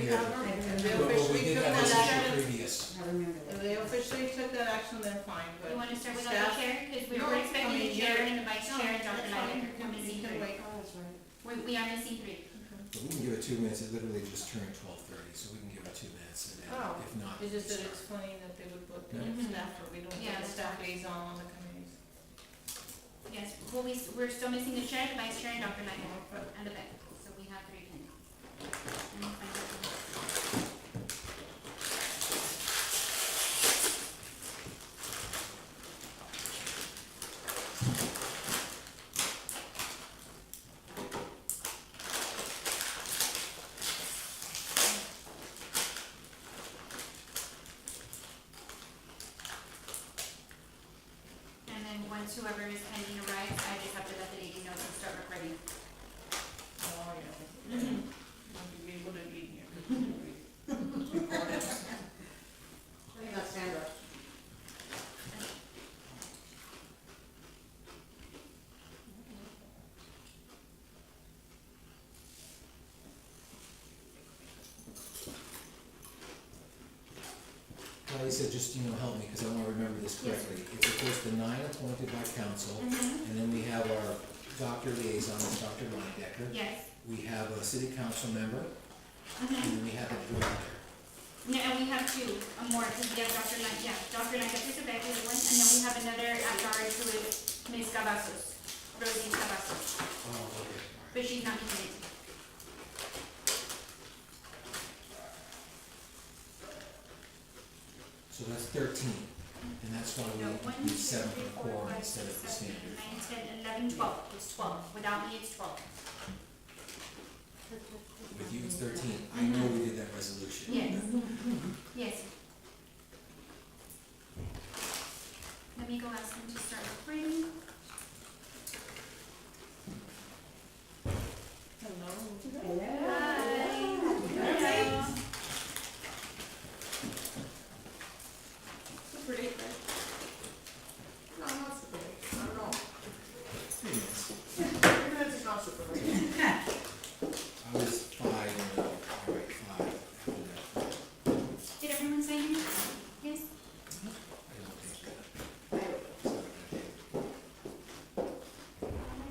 here. If they But we officially did took have that this issue action, previous. I remember if that. they officially took that action, then fine, but. You wanna start without staff- the chair? Cause No, we're expecting I mean, the chair you're- and the vice chair and Dr. That's fine, Lineker. you can- We're missing you can three. wait. Oh, that's right. We are missing three. But we can give it 2 minutes, it literally just turned 12:30, so we can give it 2 minutes, and then Oh, if not. It's just that it's funny that they would put the Mhm. staff, or we don't Yeah, get the that's staff fine. liaison on the committees. Yes, well, we're still missing the chair, the vice chair and Dr. Lineker But and the vet. So we have three pending. And we'll find out. And then once whoever is pending arrives, I just have to let the lady know to start recording. Oh, yeah. Mhm. Want to be able to eat here. What about Sandra? Lisa, just, help me, because I want to remember this correctly. It's of course the 9 appointed by council, Mhm. and then we have our doctor liaison, that's Dr. Lineker. Yes. We have a city council member, and Mhm. then we have a director. No, and we have two more, because we have Dr. Dr. Lineker is the vet, who's one, and then we have another at large who is Ms. Cavazos, Rosie Cavazos, Oh, okay. but she's not committed. So that's 13, and that's why No, we 1, 2, need 7 3, for 4, quorum 5, instead 6, of the 7, 8, standard. 9, 10, 11, 12. It's 12. Without me, it's 12. With you, it's 13. I know we did that resolution. Yes. Yes. Let me go ask him to start recording. Hello. Hi. Hello. Super late, right? No, not super late, not at all. 3 minutes. 3 minutes is not super late. I was 5, and all right, 5 after that. Did everyone sign in? Yes? I don't think that. It's not gonna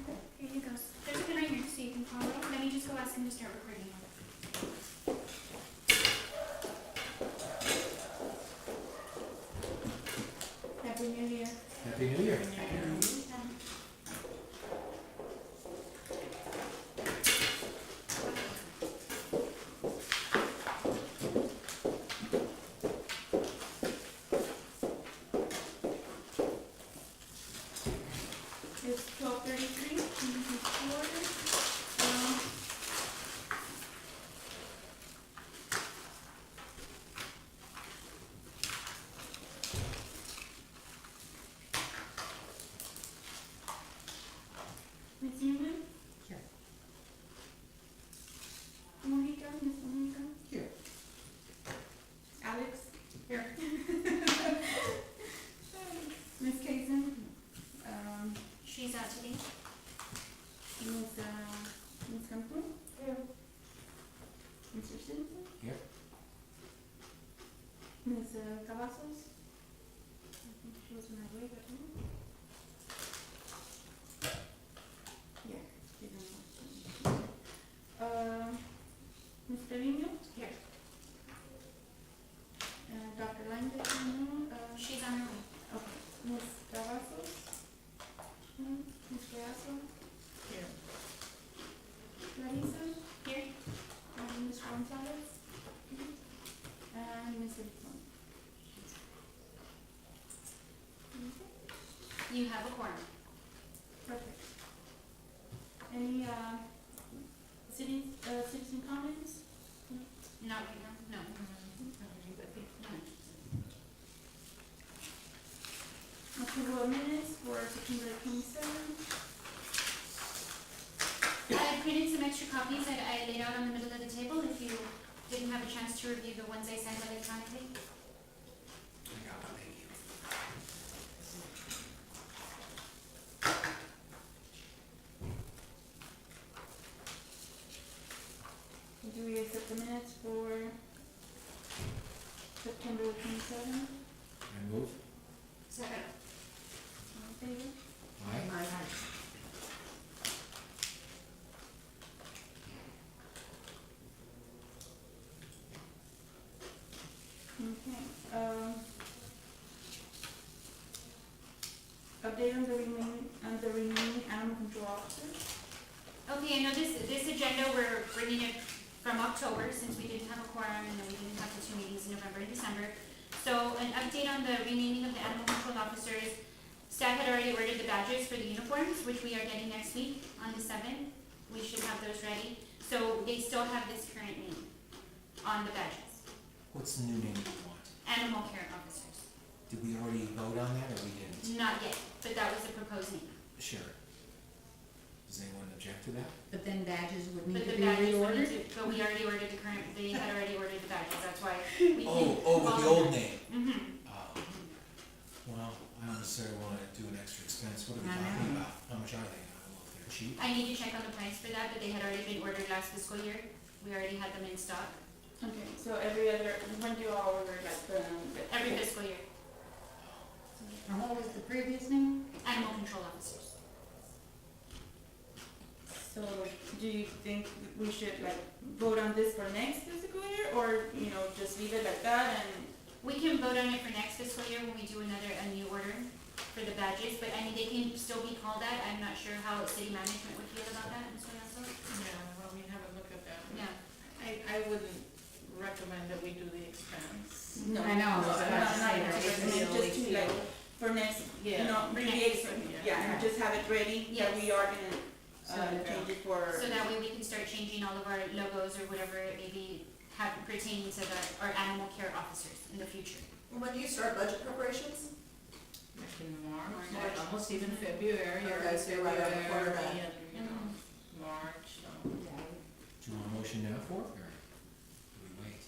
take- Here you go. There's a pen right here so you can call it. Let me just go ask him to start recording. Happy New Year. Happy New Year. It's 12:33. Ms. Newman? Here. Monica, Ms. Monica? Here. Alex? Here. Ms. Kaysen? She's out today. Ms. Campbell? Here. Mr. Simpson? Here. Ms. Cavazos? I think she was on her way, but no. Yeah, she's on her way. Ms. Trevino? Here. Dr. Lineker, no, she's on her way. Okay. Ms. Cavazos? No. Ms. Cavazos? Here. Larissa? Here. And Ms. Gonzalez? And Ms. Elizondo? You have a quorum. Perfect. Any, citizen comments? Not right now, no. Approval of minutes for September 27th. I printed some extra copies that I laid out on the middle of the table if you didn't have a chance to review the ones I sent electronically. I got one, thank you. Did do we accept the minutes for September 27th? I move. Second. All in favor? Aye. Okay, update on the remaining animal control officers? Okay, I know this agenda, we're bringing it from October, since we didn't have a quorum and then we didn't have the 2 meetings in November and December. So an update on the renaming of the animal control officers. Staff had already ordered the badges for the uniforms, which we are getting next week on the 7th. We should have those ready. So they still have this current name on the badges. What's the new name you want? Animal care officers. Did we already vote on that, or we didn't? Not yet, but that was the proposed name. Sure. Does anyone object to that? But then badges would But need to the be badges would need reordered? to, but we already ordered the current, they had already ordered the badges, that's why we can. With the old name. Mm-hmm. Well, I don't necessarily wanna do an extra expense. What are we I talking know. about? How much are they? I don't know if they're cheap. I need to check on the price for that, but they had already been ordered last fiscal year. We already had them in stock, Okay, so every other, when do you all order like the? every fiscal year. And what was the previous name? Animal control officers. So do you think we should like vote on this for next fiscal year, or, you know, just leave it like that and? We can vote on it for next fiscal year when we do a new order for the badges, but I mean, they can still be called that. I'm not sure how city management would feel about that, Mr. Nassau. Yeah, well, we have a look at that. Yeah. I wouldn't recommend that we do the expense. No, I know, no, I was I'm about not, to not say, gonna right, recommend, it's just to the like, only for next, you Yeah. know, For maybe, next, yeah, and just have it ready, that we are gonna, So, change it for. So that way we can start changing all of our logos or whatever it may be pertaining to our animal care officers in the future. When do you start budget preparations? Like in March, March. almost even February, or Okay, so you're right around the corner February, then. and, you know, March, so. Do you want a motion now for it, or do we wait?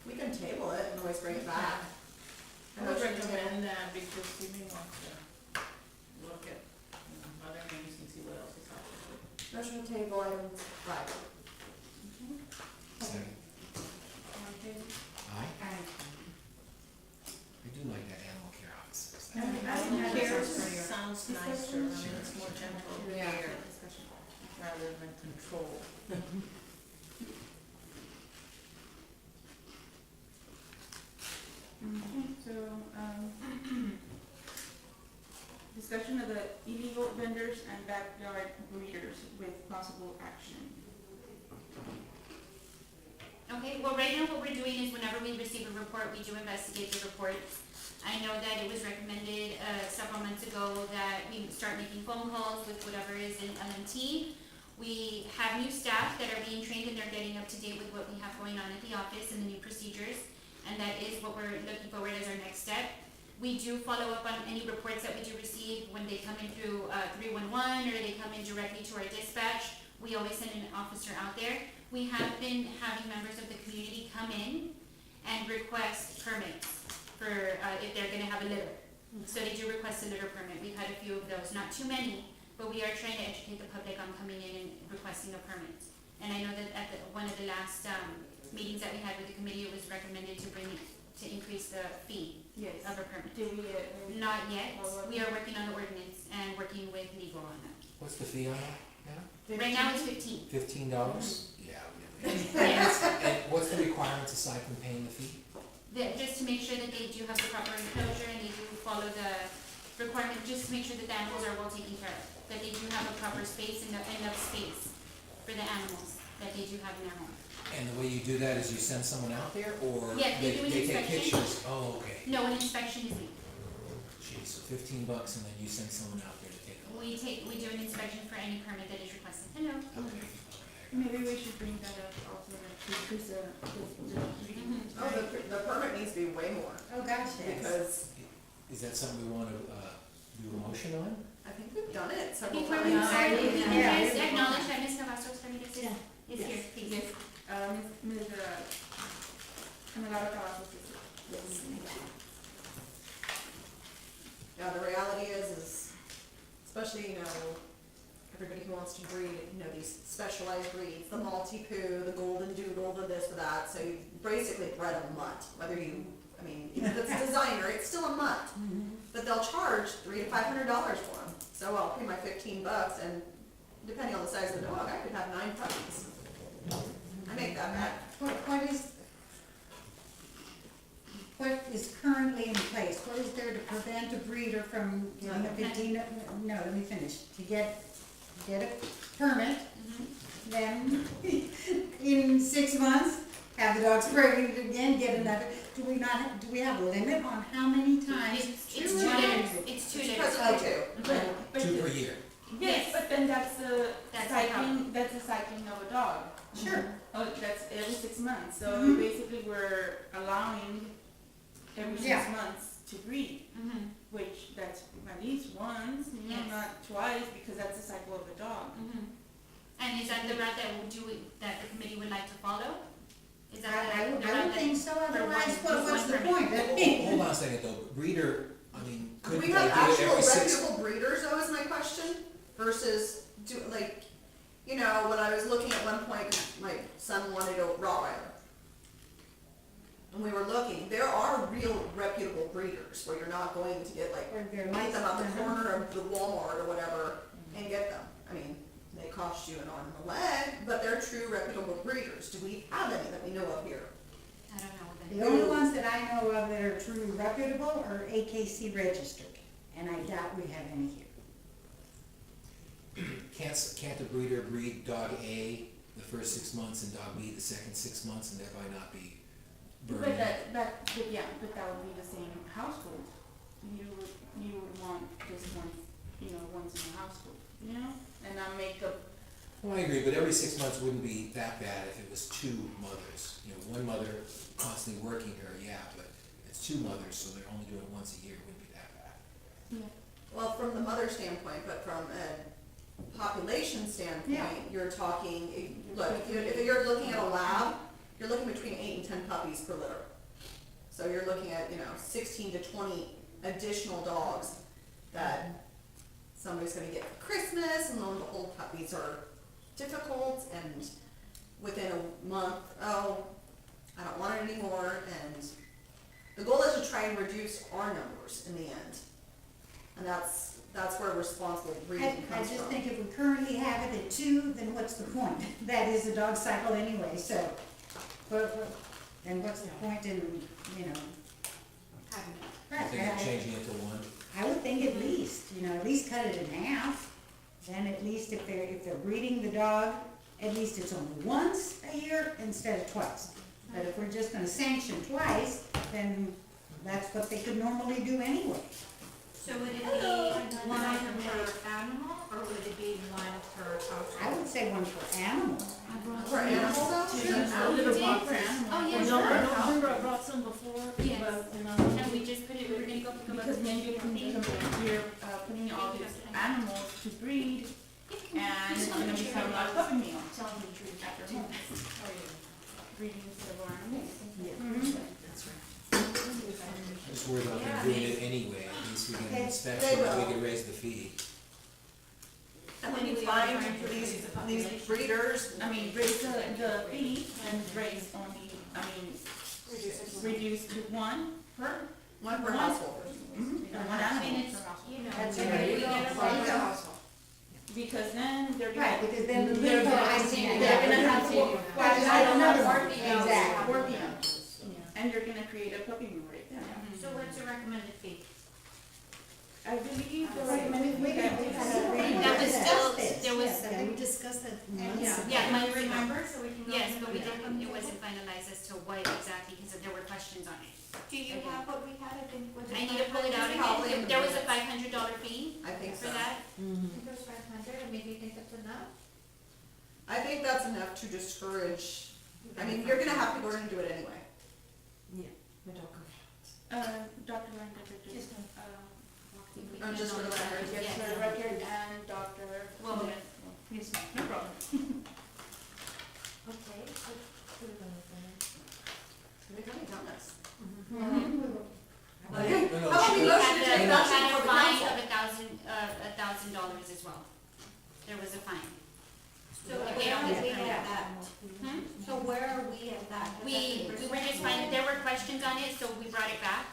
We can table it and always bring it back. I would recommend that because you may want to look at, other names and see what else is out there. Motion to table item 5. Second. All in favor? Aye. I do like that animal care officers. Animal care Sounds nicer, I mean, it's more gentle Yeah. care rather than control. Okay, so, discussion of the illegal vendors and backyard breeders with possible action. Okay, well, right now what we're doing is whenever we receive a report, we do investigate the reports. I know that it was recommended, several months ago that we start making phone calls with whatever is in LMT. We have new staff that are being trained and they're getting up to date with what we have going on at the office and the new procedures. And that is what we're looking forward as our next step. We do follow up on any reports that we do receive when they come in through 311 or they come in directly to our dispatch. We always send an officer out there. We have been having members of the community come in and request permits for if they're gonna have a litter. So they do request a litter permit. We've had a few of those, not too many, but we are trying to educate the public on coming in and requesting a permit. And I know that at one of the last meetings that we had with the committee, it was recommended to increase the fee Yes. of a permit. Do we, Not yet. We are working on the ordinance and working with legal on that. What's the fee on that now? Right now it's 15. $15? Yeah. Yes. And what's the requirements aside from paying the fee? Just to make sure that they do have the proper enclosure and they do follow the requirement, just to make sure that the animals are well taken care of. That they do have a proper space and enough space for the animals that they do have in their home. And the way you do that is you send someone out there, or Yeah, they do an take inspection. pictures? Oh, okay. No, an inspection is made. Geez, so $15 and then you send someone out there to take a look. We do an inspection for any permit that is requested. Hello. Okay. maybe we should bring that up also, like, to increase the. Oh, the permit needs to be way more, Oh, gosh, yes. because Is that something we want to do a motion on? I think we've done it several Before we times. start, can you Yeah. guys acknowledge that Ms. Cavazos Ramirez is Yes. here, please? Yes, Ms. Canelaro Cavazos is here. Yes. Yeah, the reality is, especially, everybody who wants wants to breed, you know, these specialized breeds, the Maltipoo, the Golden Doodle, the this, the that, so you basically bred a mutt, whether you, I mean, even if it's designer, it's still a mutt. But they'll charge $300 to $500 for them, so I'll pay my $15, and depending on the size of the dog, I could have 9 puppies. I make that back. What is currently in place? What is there to prevent a breeder from getting a 15, no, let me finish. To get a permit, then in 6 months, have the dogs pregnant again, get another. Do we have a limit on how many times? It's 2 litters, it's 2 litters. Presently 2. But 2 per year. yes, but then that's a That's cycling, that's a cycling of a dog. Sure. Oh, that's every 6 months, so Mhm. basically we're allowing every 6 Yeah. months to breed, Mhm, which that's at least once, you know, Yes. not twice, because that's the cycle of a dog. mhm. And is that the route that the committee would like to follow? Is that I the would route think that, so, for otherwise, one what's the permit. point? Hold on a second though, breeder, I mean, Do could we like have do it actual every 6? reputable breeders though, is my question, versus like, you know, when I was looking at one point, my son wanted a Rottweiler. And we were looking, there are real reputable breeders, where you're not going to get like, They're meet them at the uh-huh. corner of the Walmart or whatever and get them. I mean, they cost you an arm and a leg, but they're true reputable breeders. Do we have any that we know of here? I don't know The then. only ones that I know of that are truly reputable are AKC registered, and I doubt we have any here. Can't the breeder breed dog A the first 6 months and dog B the second 6 months and thereby not be But burning? but yeah, but that would be the same household. You would want just once, you know, once in a household, you know, and not make the, Well, I agree, but every 6 months wouldn't be that bad if it was 2 mothers. You know, one mother constantly working her, yeah, but it's 2 mothers, so they're only doing it once a year, it wouldn't be that bad. Well, from the mother standpoint, but from a population standpoint, Yeah. you're talking, look, if you're looking at a lab, you're looking between 8 and 10 puppies per litter. So you're looking at, 16 to 20 additional dogs that somebody's gonna get for Christmas, and lo and behold, puppies are difficult, and within a month, oh, I don't want it anymore, and the goal is to try and reduce our numbers in the end. And that's where responsible I breeding comes just from. think if we currently have it at 2, then what's the point? That is a dog cycle anyway, so, then what's the point in, I think Right, changing it to 1. I would think at least, at least cut it in half. Then at least if they're breeding the dog, at least it's only once a year instead of twice. But if we're just gonna sanction twice, then that's what they could normally do anyway. So would it be One per animal, or would it be one per household? I would say one for animals. For animal though? A little box for animals. Oh, yeah, No, sure. I remember I brought some before, Yes. but, and we just put it, we were gonna go pick up. because then you're putting all these animals to breed, and it's gonna become a puppy mill after home. Breeding several animals. I'm just worried about them doing it anyway, at least we get an They inspection, we will. can raise the fee. And when you find these breeders, I mean, raise the fee and raise only, reduce to one one per household. one I mean, animal. it's, That's Yeah, it. you get There you one per go. household. Because then they're Right, gonna, because then the they're legal gonna idea. they're gonna have four, I don't know. Exactly. Exactly. and you're gonna create a puppy mill right there. so what's the recommended fee? I believe the Recommended fee, we had a- That was still, Discussed there was, Yeah, we discussed that months ago. yeah, Do you remember, so we can go yes, through but we that? didn't, it wasn't finalized as to what exactly, because there were questions on it. Do you have what we had, I think, was it? I need to pull it out Probably again, in the there was a minutes. $500 fee I think for so. that. I think it was 500, I mean, do you think that's enough? I think that's enough to discourage, I mean, you're gonna have people who are gonna do it anyway. Dr. Randa, just, Just for the record. yes, Yes. for the record, and Dr. Well, Yes, no problem. Okay, so put it on the phone. They've already done this. No, Okay. no, How about we she- we motion had to a, take we action had for a the fine council? of $1,000 as well. There was a fine. So if Where they are don't we get at permit. that? Hmm? So where are we at that? We were just finding, there were questions on it, so we brought it back.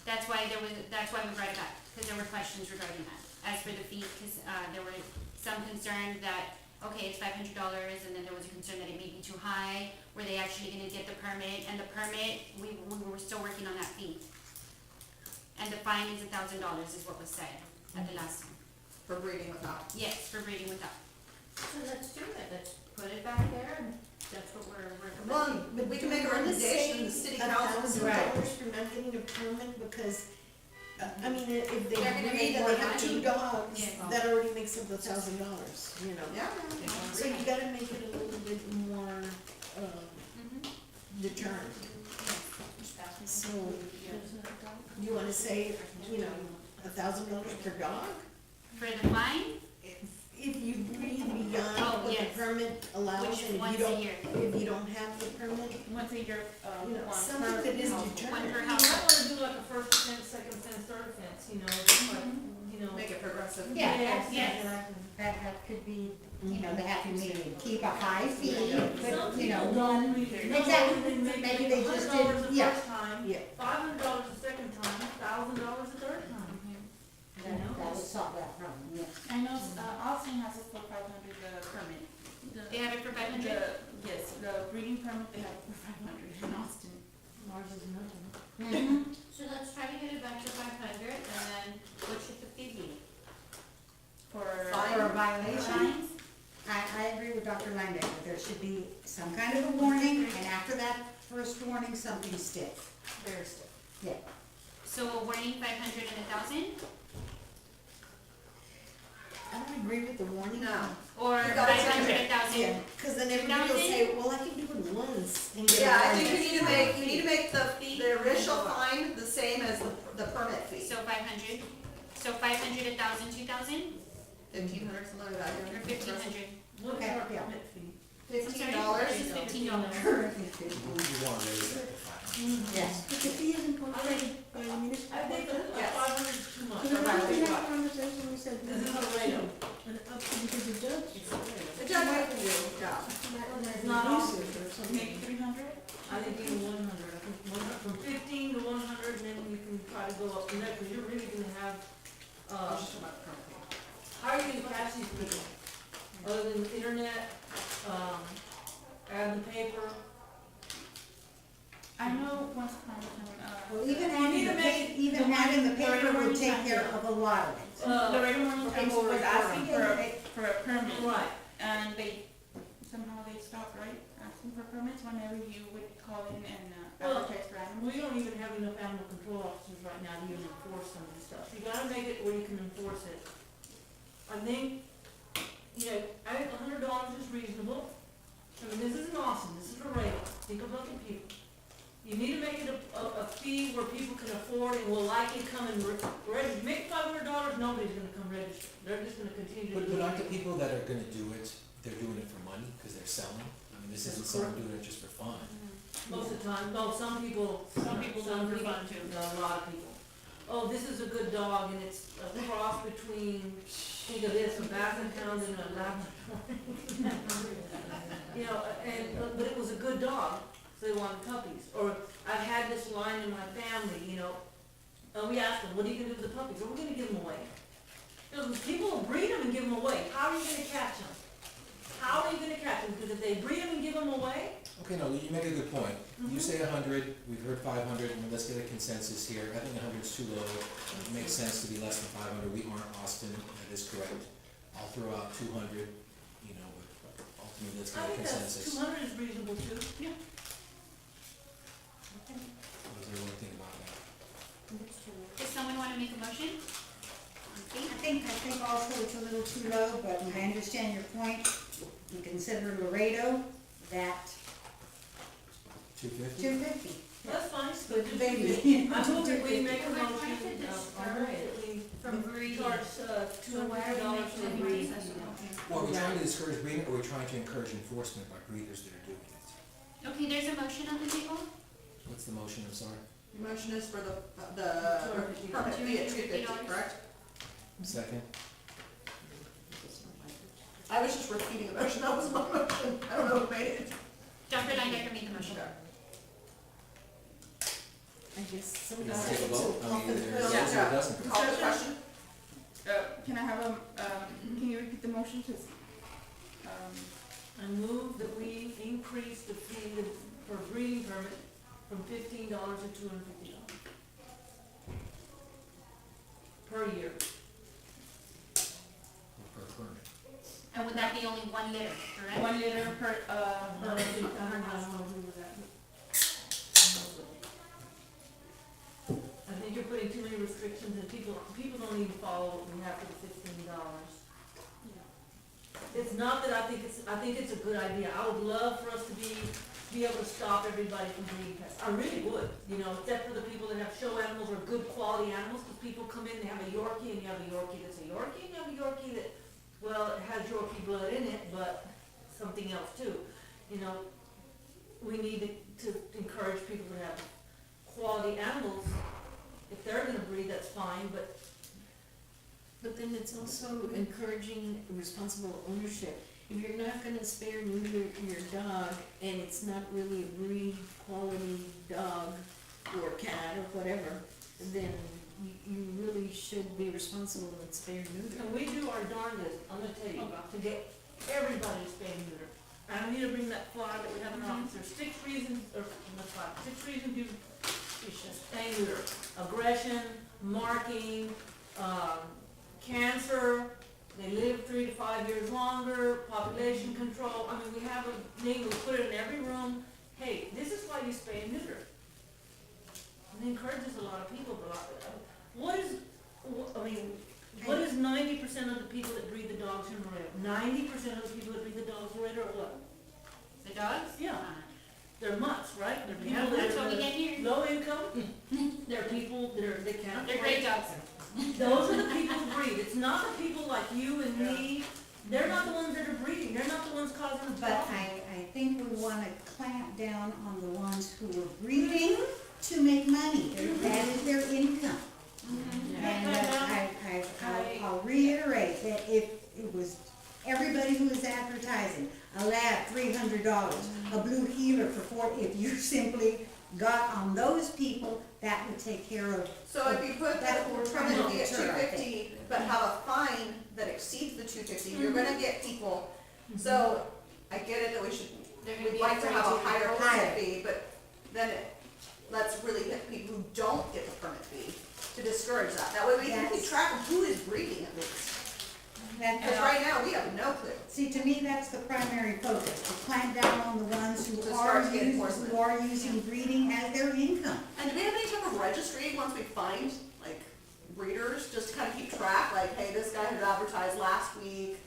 That's why we brought it back, because there were questions regarding that. As for the fee, because, there were some concern that, okay, it's $500, and then there was a concern that it may be too high. Were they actually gonna get the permit? And the permit, we were still working on that fee. And the fine is $1,000 is what was said at the last time. For breeding without. Yes, for breeding without. So let's do it, let's put it back there, and that's what we're recommending. Well, but we can make a recommendation, the city council. $1,000 for not getting a permit because, I mean, if they They're gonna agree make that more they have money. 2 dogs, Yeah. that already makes up $1,000, you know? Yeah. So you gotta make it a little bit more, Mhm. deterrent. So, you wanna say, you know, $1,000 per dog? For the fine, If you breed Oh, beyond what the yes. permit allows, which is and once if you a don't, year. if you don't have the permit, Once a year, you know, one something per that is household. deterrent. One per You might household. wanna do like a first offense, second offense, third offense, you know, just like, you know. Make it progressive. Yeah, Yes, yes. exactly. that could be, you know, they have to maybe keep a high fee, but, you know, one, Exactly. exactly, maybe they just $100 did, the yeah. first time, Yeah. $500 the second time, $1,000 the third time. That would solve that problem, yes. I know, Austin has it for 500, the permit. They have it for 500? Yes, the breeding permit, they have it for 500 in Austin. Ours is nothing. Mhm. So let's try to get it back to 500, and then what should the fee be? For Fine. For a violation, fines, I agree with Dr. Landecker, there should be some kind of a warning, and after that first warning, something sticks. Very stiff. Yeah. So a warning 500 and 1,000, I don't agree with the warning. No. or You gotta 500, check it. 1,000? Yeah, cause then everybody will 2,000? say, well, I can do it once and get a Yeah, I warning. think you need to make the initial fine the same as the permit fee. So 500, so 500, 1,000, 2,000, 1,500, something like that. or 1,500? What is Okay, our yeah. permit fee? $15. This is $15. Currently You 50. wanna raise that to 500. Yes. But the fee is incorporated by the municipal. I think that Yes. 500 is too much. Because we had a conversation, we said. This is Laredo. Because the judge. The judge might do, yeah. It's not abusive or something. maybe 300? I think even 100, I think 100, from 15 to 100, and then you can try to go up from there, because you're really gonna have, I was just talking about the permit fee. how are you gonna catch these people? Other than the internet, ad in the paper? I know once upon a time, Well, even You adding need the to make paper, even the adding the morning- paper the would morning take time, care yeah. of a lot of it. Laredo Morning Times people was report asking them. for a permit. Right. And somehow they stopped, right, asking for permits whenever you would call in and Well, advertise for animals. We don't even have enough animal control officers right now to even enforce some of this stuff. You gotta make it where you can enforce it. I think, you know, I think $100 is reasonable. I mean, this isn't awesome, this is Laredo, think of other people. You need to make it a fee where people can afford and will likely come and register. Make $500, nobody's gonna come register. They're just gonna continue to do But aren't the it. people that are gonna do it, they're doing it for money, cause they're selling? I mean, this isn't someone doing it just for fun. Most of the time, no, some people do it for fun too. No, a lot of people. Oh, this is a good dog, and it's a cross between, think of this, a Basset Hound and a Labrador. You know, but it was a good dog, so they wanted puppies. Or I've had this line in my family, you know, and we asked them, what are you gonna do with the puppies? Well, we're gonna give them away. You know, people will breed them and give them away. How are you gonna catch them? How are you gonna catch them? Because if they breed them and give them away, Okay, no, you make a good point. You say 100, we've heard 500, and let's get a consensus here. I think 100 is too low. It makes sense to be less than 500. We aren't Austin, that is correct. I'll throw out 200, you know, but ultimately, let's I get a think that's, consensus. 200 is reasonable too. What does everyone think about that? Does someone wanna make a motion? I think also it's a little too low, but I understand your point. You consider Laredo, that 250? 250. That's fine, But but just baby. I move that we make a We're motion, trying to I move discourage that we from breeding. charge, $200 for breeding. Well, are we trying to discourage breeding, or are we trying to encourage enforcement by breeders that are doing it? Okay, there's a motion on the table. What's the motion, I'm sorry? The motion is for the permit fee at $250, correct? Second? I I was just repeating the motion, that was my motion, I don't know who made it. Dr. Linebecker made the motion. I guess somebody Let's said take a to vote. I mean, offer the there's- permit. there's a dozen. Call the question. Can I have can you repeat the motion, please? I move that we increase the fee for breeding permit from $15 to $250 per year. Per permit. And would that be only 1 litter, correct? 1 liter per, I don't know who was that. I think you're putting too many restrictions and people don't even follow what we have for the $15. It's not that I think it's a good idea. I would love for us to be able to stop everybody from breeding pets. I really would, you know, except for the people that have show animals or good quality animals, because people come in, they have a Yorkie, and you have a Yorkie that's a Yorkie, and you have a Yorkie that, well, it has Yorkie blood in it, but something else too. You know, we need to encourage people to have quality animals. If they're gonna breed, that's fine, but But then it's also encouraging responsible ownership. If you're not gonna spay or neuter your dog, and it's not really a breed quality dog or cat or whatever, then you really should be responsible and spay or neuter. and we do our darndest, I'm gonna tell you, to get everybody to spay and neuter. And I need to bring that fly that we have in our office, there's 6 reasons, or not 5, 6 reasons you should spay and neuter. Aggression, marking, cancer, they live 3 to 5 years longer, population control, I mean, we have a thing, we put it in every room, hey, this is why you spay and neuter. And it encourages a lot of people, but what is 90% of the people that breed the dogs in Laredo? 90% of the people that breed the dogs in Laredo are what? The dogs? Yeah. They're mutts, right? They're Yeah, people that's that what we are get here. low income, they're people they can't They're afford. great dogs. Those are the people who breed, it's not the people like you and me, they're not the ones that are breeding, they're not the ones causing the But problem. I think we wanna clamp down on the ones who are breeding to make money. That is their income. And I'll reiterate that if it was everybody who is advertising, a lab, $300, a blue healer for if you simply got on those people, that would take care of. So if you put That's that what we're trying permit to fee at deter, I $250, but have a fine that exceeds the $250, you're gonna get people. So I get it that we'd like to have a higher permit fee, but then let's really hit people who don't get the permit fee to discourage that. That way we can keep Yes. track of who is breeding at least. Because That, right now, we have no clue. see, to me, that's the primary focus, to clamp down on the ones who To are start to get enforcement. using breeding as their income. And do we have any type of registry once we find, like, breeders, just to kind of keep track, like, hey, this guy who advertised last week,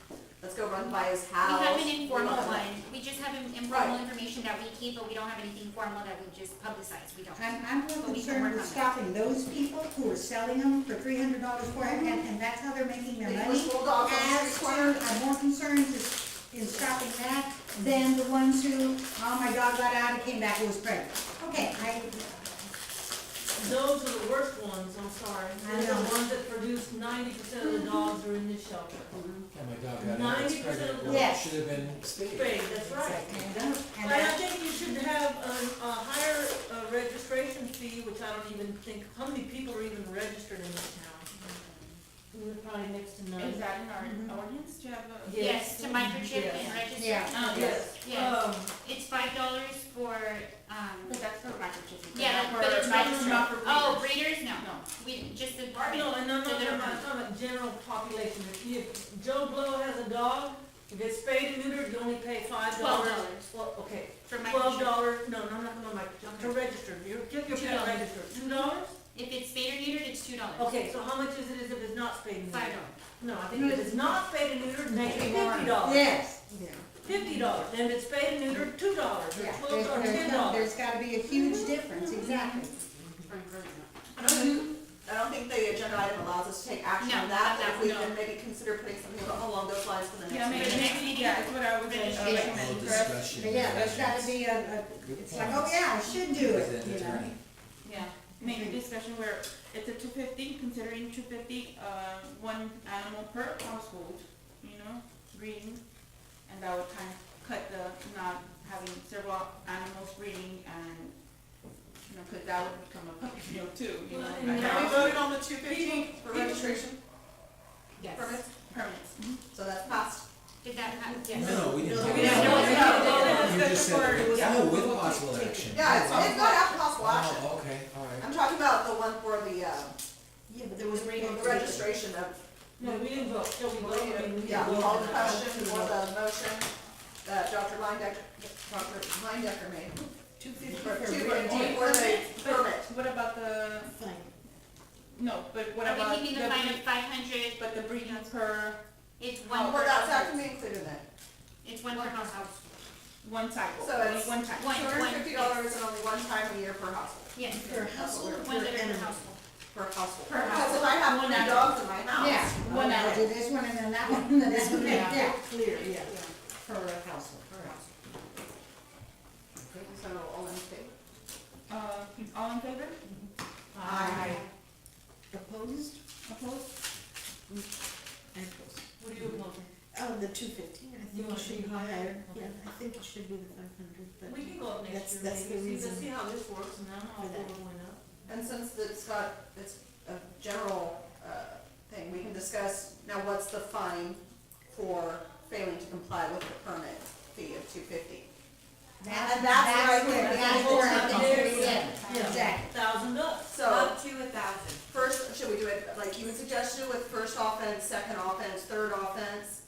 let's go run by his We house. have an informal don't have that. one, we just have an informal Right. information that we keep, but we don't have anything formal that we just publicize, we don't. I'm But more we can concerned work with on that. stopping those people who are selling them for $300 for it, and that's how they're making their The money. English Bulldogs on the As street corner. to, I'm more concerned in stopping that than the ones who, oh, my dog got out and came back, it was pregnant. Okay, Those are the worst ones, I'm sorry. I They're the know. ones that produce 90% of the dogs are in this shelter. Oh, my dog got out, it's 90% pregnant, of well, the- it should have been spayed. Spayed, that's right. and And I that, think you should have a higher registration fee, which I don't even think, how many people are even registered in this town? Probably next to none. Is that in our ordinance? Do you have a? Yes, to microchip Yes. and register. Yeah. Yes. Yes, it's $5 for, But that's for microchipping. yeah, For but it's registered, not for breeders. oh, breeders, no, No. we, just the No, permit. and I'm So not they're talking about, I'm talking about general population. If Joe Blow has a dog, if it's spayed and neutered, you only pay $5. $12. Well, okay, For $12, microchip. no, I'm not going microchip, to Okay. register, get your pet $2. registered, $2? If it's spayed or neutered, it's $2. Okay, so how much is it if it's not spayed and neutered? $5. No, I think if it's not spayed and neutered, make it $50. yes, $50, and if it's spayed and neutered, $2, or yeah, $12, or $10. there's gotta be a huge difference, exactly. I don't think the agenda item allows us to take action No, on that, but not if we that, can maybe consider putting something along those lines for the Yeah, next maybe meeting. next week, yeah, it's what I would Registration. recommend. No Correct? discussion. But yeah, there's gotta be it's like, oh yeah, I should do With it, an you know? attorney. Yeah, maybe discussion where it's a $250, considering $250, one animal per household, you know, breeding. and that would kind of cut the, not having several animals breeding and, you know, cause that would become a puppy mill too, you know. Well, and and Have we now- voted on the 250 for registration Yes. permits? Permits. So that's passed. Did that happen? No, we didn't. No, do we that. didn't. You just said, It was- yeah, with possible action. Yeah, it's got out possible action. Oh, okay, all right. I'm talking about the one for the, Yeah, but there was the registration of, No, we didn't vote, so we voted, I mean, we yeah, didn't vote all on the that. questions or the motion that Dr. Lindecker made. 250 For for two, breeding. for the permit. What about the, Fine. no, but what Are about we keeping the fine of 500? but the breeding per It's one Well, per that's household. actually included in it. It's one per household. one cycle, So only it's- one time? One. $250 and only one time a year per household, Yes, Per household or one per litter per animal? household. per household. Per Because if I have One 3 animal. dogs in my house. Yeah, One I'll hour. do this one and then that one, and then this one, yeah, Clear, yeah. per household. So all in favor? All in favor? Aye. Opposed? Opposed? And opposed. What are you opposing? Oh, the 250, I You think want it should to be be higher? higher. Okay. Yeah, I think it should be the 500, but. We can go up next year, That's the maybe, see, reason let's see how this works, and then I'll for go that. going up. And since it's got, it's a general, thing, we can discuss, now what's the fine for failing to comply with the permit fee of $250? And that's where I think we That's can where I vote think on. we get, exactly. $1,000. So, Up to 1,000. first, should we do it, like you had suggested with first offense, second offense, third offense?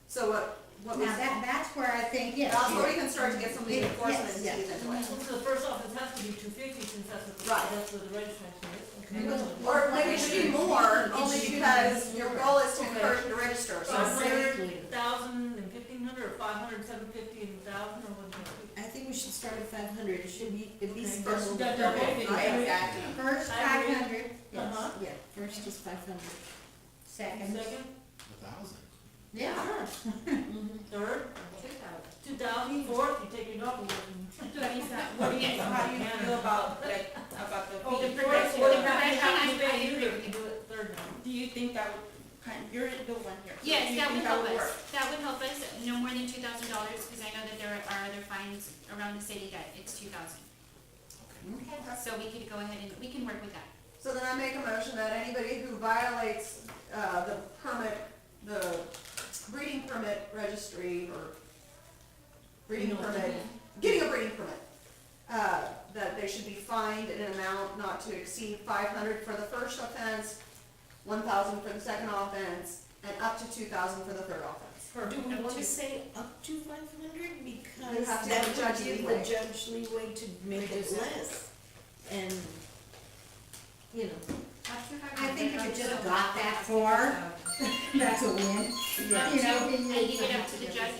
So what was, Now, that's where I think, yes. that's where we can start to get some of the Yes, enforcement yes. teeth into it. So the first office has to be 250, since that's what the, Right. that's what the registration is, okay? Well, Or maybe it should be more, only should be- because your goal is to Okay. encourage you to register, so. Exactly. 1,000 and 1,500, or 500, 750, and 1,000, or what do you I think we should start at 500, it should be at least Okay. double. Double. Exactly. First I agree. 500, yes, Uh-huh. Yeah, first is 500. second, Second, 1,000. yeah, Mhm. third, 2,000, fourth, you take your dog away from Teresa, what do you, how do you feel about, like, about the Oh, fee? the per first, day? well, the Correction, correction, I you agree do with you. it third now. Do you think that would you're the one here. So do Yes, you that think would help work? us. That would help us, no more than $2,000, because I know that there are other fines around the city that it's 2,000. So we could go ahead and, we can work with that. So then I make a motion that anybody who violates, the permit, the breeding permit registry or breeding permit, getting a breeding permit, that they should be fined in an amount not to exceed 500 for the first offense, 1,000 for the second offense, and up to 2,000 for the third offense. Do we Up wanna to. say up to 500, You because have to that give the judge would give leeway. the judge leeway to make it less, and, you know, I think if you just got that far, that's a win. yeah. You know, And leave it up to the judge.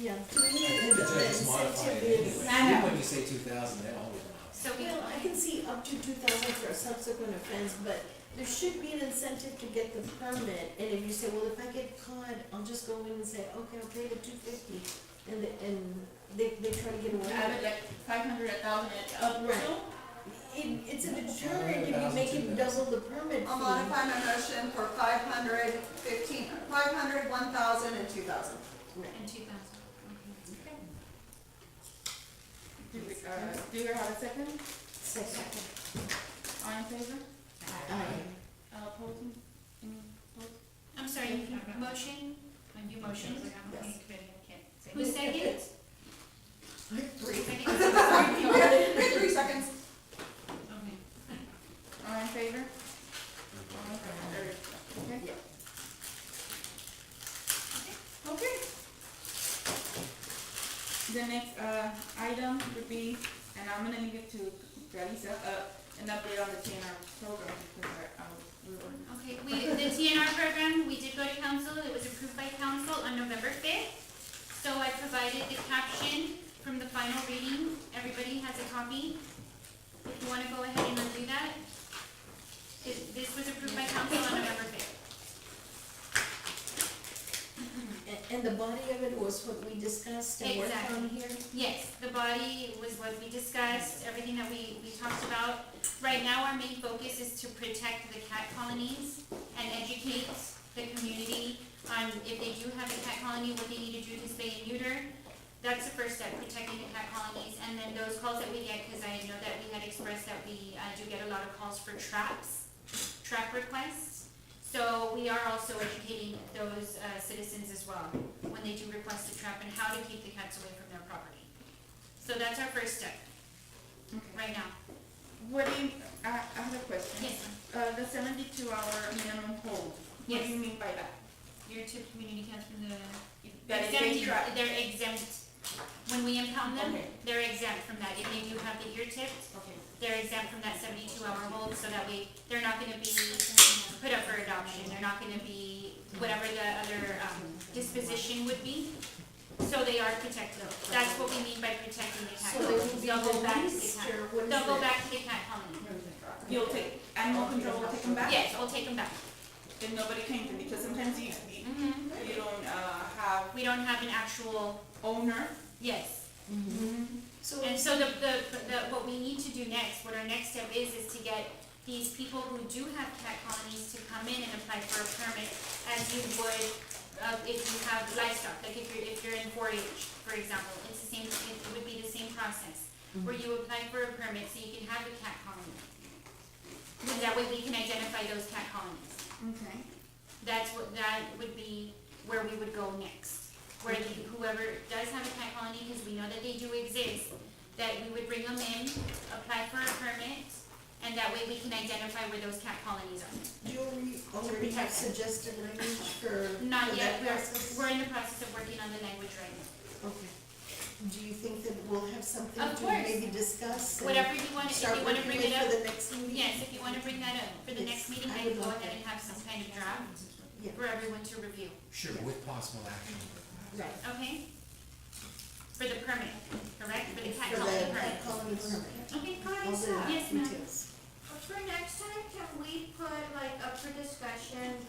Yeah, to me, I think the the judges modify incentive it is. anyway. Even when you say 2,000, they always modify. So we, Well, I can see up to 2,000 for a subsequent offense, but there should be an incentive to get the permit, and if you say, well, if I get caught, I'll just go in and say, okay, I'll pay the 250, and they try to get away Add with it it. like 500, 1,000, up Right. to? It's a deterrent if you make it double the permit I'll fee. modify my motion for 500, 15, 500, 1,000, and 2,000. and 2,000, okay. Do you have a second? Second. All in favor? Aye. Opposing? Any opposed? I'm sorry, motion, you motion, Yes. who seconded? Three. Second? 3 seconds. Okay. All in favor? All in favor. Okay. Okay. The next, item would be, and I'm gonna leave it to Clarissa, an update on the TNR program, because we were. Okay, the TNR program, we did go to council, it was approved by council on November 5th. So I provided the caption from the final reading, everybody has a copy. If you wanna go ahead and review that. This was approved by council on November 5th. And the body of it was what we discussed and worked on here? Yes, the body was what we discussed, everything that we talked about. Right now, our main focus is to protect the cat colonies and educate the community on if they do have a cat colony, what they need to do to spay and neuter. That's the first step, protecting the cat colonies, and then those calls that we get, cause I know that we had expressed that we, do get a lot of calls for traps, trap requests. So we are also educating those, citizens as well, when they do request a trap and how to keep the cats away from their property. So that's our first step, right now. What do you, I have a question. Yes, ma'am. The 72-hour minimum hold, what Yes. do you mean by that? Your tip community cats from the, That is being trapped. they're exempt, when we impound them, Okay. they're exempt from that. If they do have the ear tipped, Okay. they're exempt from that 72-hour hold, so that way, they're not gonna be put up for adoption, they're not gonna be whatever the other, disposition would be. So they are protected. That's what we mean by protecting the cat So they will colonies. be They'll go back to the released, cat. or what is They'll go that? back to the cat colony. You'll take, animal control will take them back? Yes, we'll take them back. Then nobody claims them, because sometimes you Mhm. you don't, have We don't have an actual, owner. yes. So, And so the, what we need to do next, what our next step is to get these people who do have cat colonies to come in and apply for a permit as you would, if you have livestock, like if you're in 4-H, for example, it's the same, it would be the same process, where you apply for a permit so you can have a cat colony. And that way we can identify those cat colonies. Okay. That would be where we would go next. Where whoever does have a cat colony, because we know that they do exist, that we would bring them in, apply for a permit, and that way we can identify where those cat colonies are. do you already have suggested language for Not for yet, that process? we're in the process of working on the language right now. Okay. Do you think that we'll have something Of to course. maybe discuss? and Whatever you want, if start you wanna working bring it with up, For the next meeting? yes, if you wanna bring that up for the Yes, next meeting, I I would can go love ahead that. and have some kind of draft Yeah. for everyone to review, Sure, with possible action. Right. okay? For the permit, correct, for the cat For colony the permit. cat colony permit. Okay, All the yes, ma'am. details. For next time, can we put like up for discussion,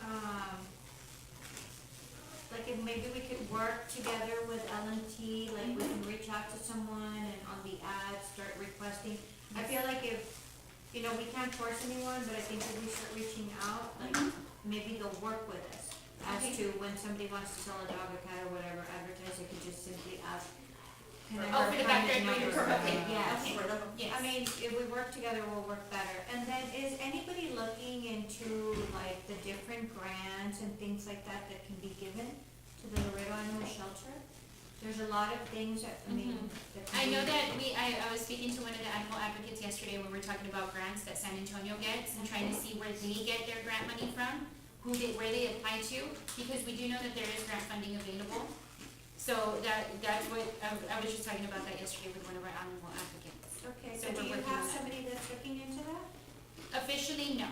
like if maybe we could work together with LMT, like we can reach out to someone and on the ad, start requesting. I feel like if, you know, we can't force anyone, but I think if we start reaching out, like maybe they'll work with us. As Okay. to when somebody wants to sell a dog or cat or whatever, advertise, they could just simply ask. "Can I Oh, have for the contact backyard breeder number?" permit, okay, Yes. okay, yes. I mean, if we work together, we'll work better. And then is anybody looking into like the different grants and things like that that can be given to the Laredo Animal Shelter? There's a lot of things that, I mean, that can I know be- that I was speaking to one of the animal advocates yesterday when we were talking about grants that San Antonio gets and trying to see where they get their grant money from, where they apply to, because we do know that there is grant funding available. So that's what, I was just talking about that yesterday with one of our animal advocates. Okay, So so do we're you working have on that. somebody that's looking into that? Officially, no.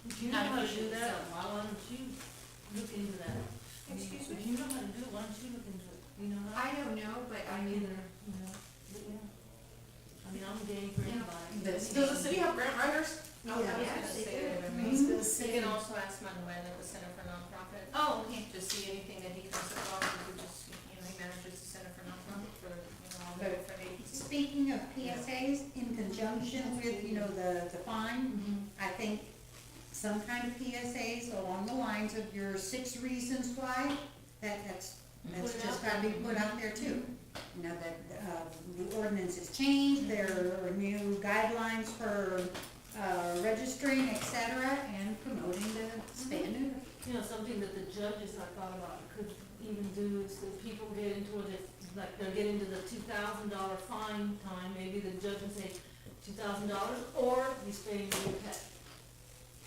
If you know Not how to do officially, that, so- why don't you look into that? Excuse If me? you know how to do it, why don't you look into it? You know how? I don't know, but I I'm mean, either, you know, but yeah. I mean, I'm game for Yeah. anybody. Does the city have grant writers? Yeah. yes, they do. I was gonna You say, can also ask Manuel at the Center for Nonprofit Oh, okay. to see anything that he comes across, and he just, he manages the Center for Nonprofit for, all the different agencies. Speaking of PSAs, in conjunction with, you know, the fine, I think some kind of PSAs along the lines of your 6 reasons why, that's Put it just out gotta be there. put out there too. You know, that, the ordinance has changed, there are new guidelines for, registering, et cetera, and promoting the spay and neuter. You know, something that the judges, I thought about, could even do is that people get into it, like they're getting to the $2,000 fine time, maybe the judge would say $2,000 or you spay and neuter your pet.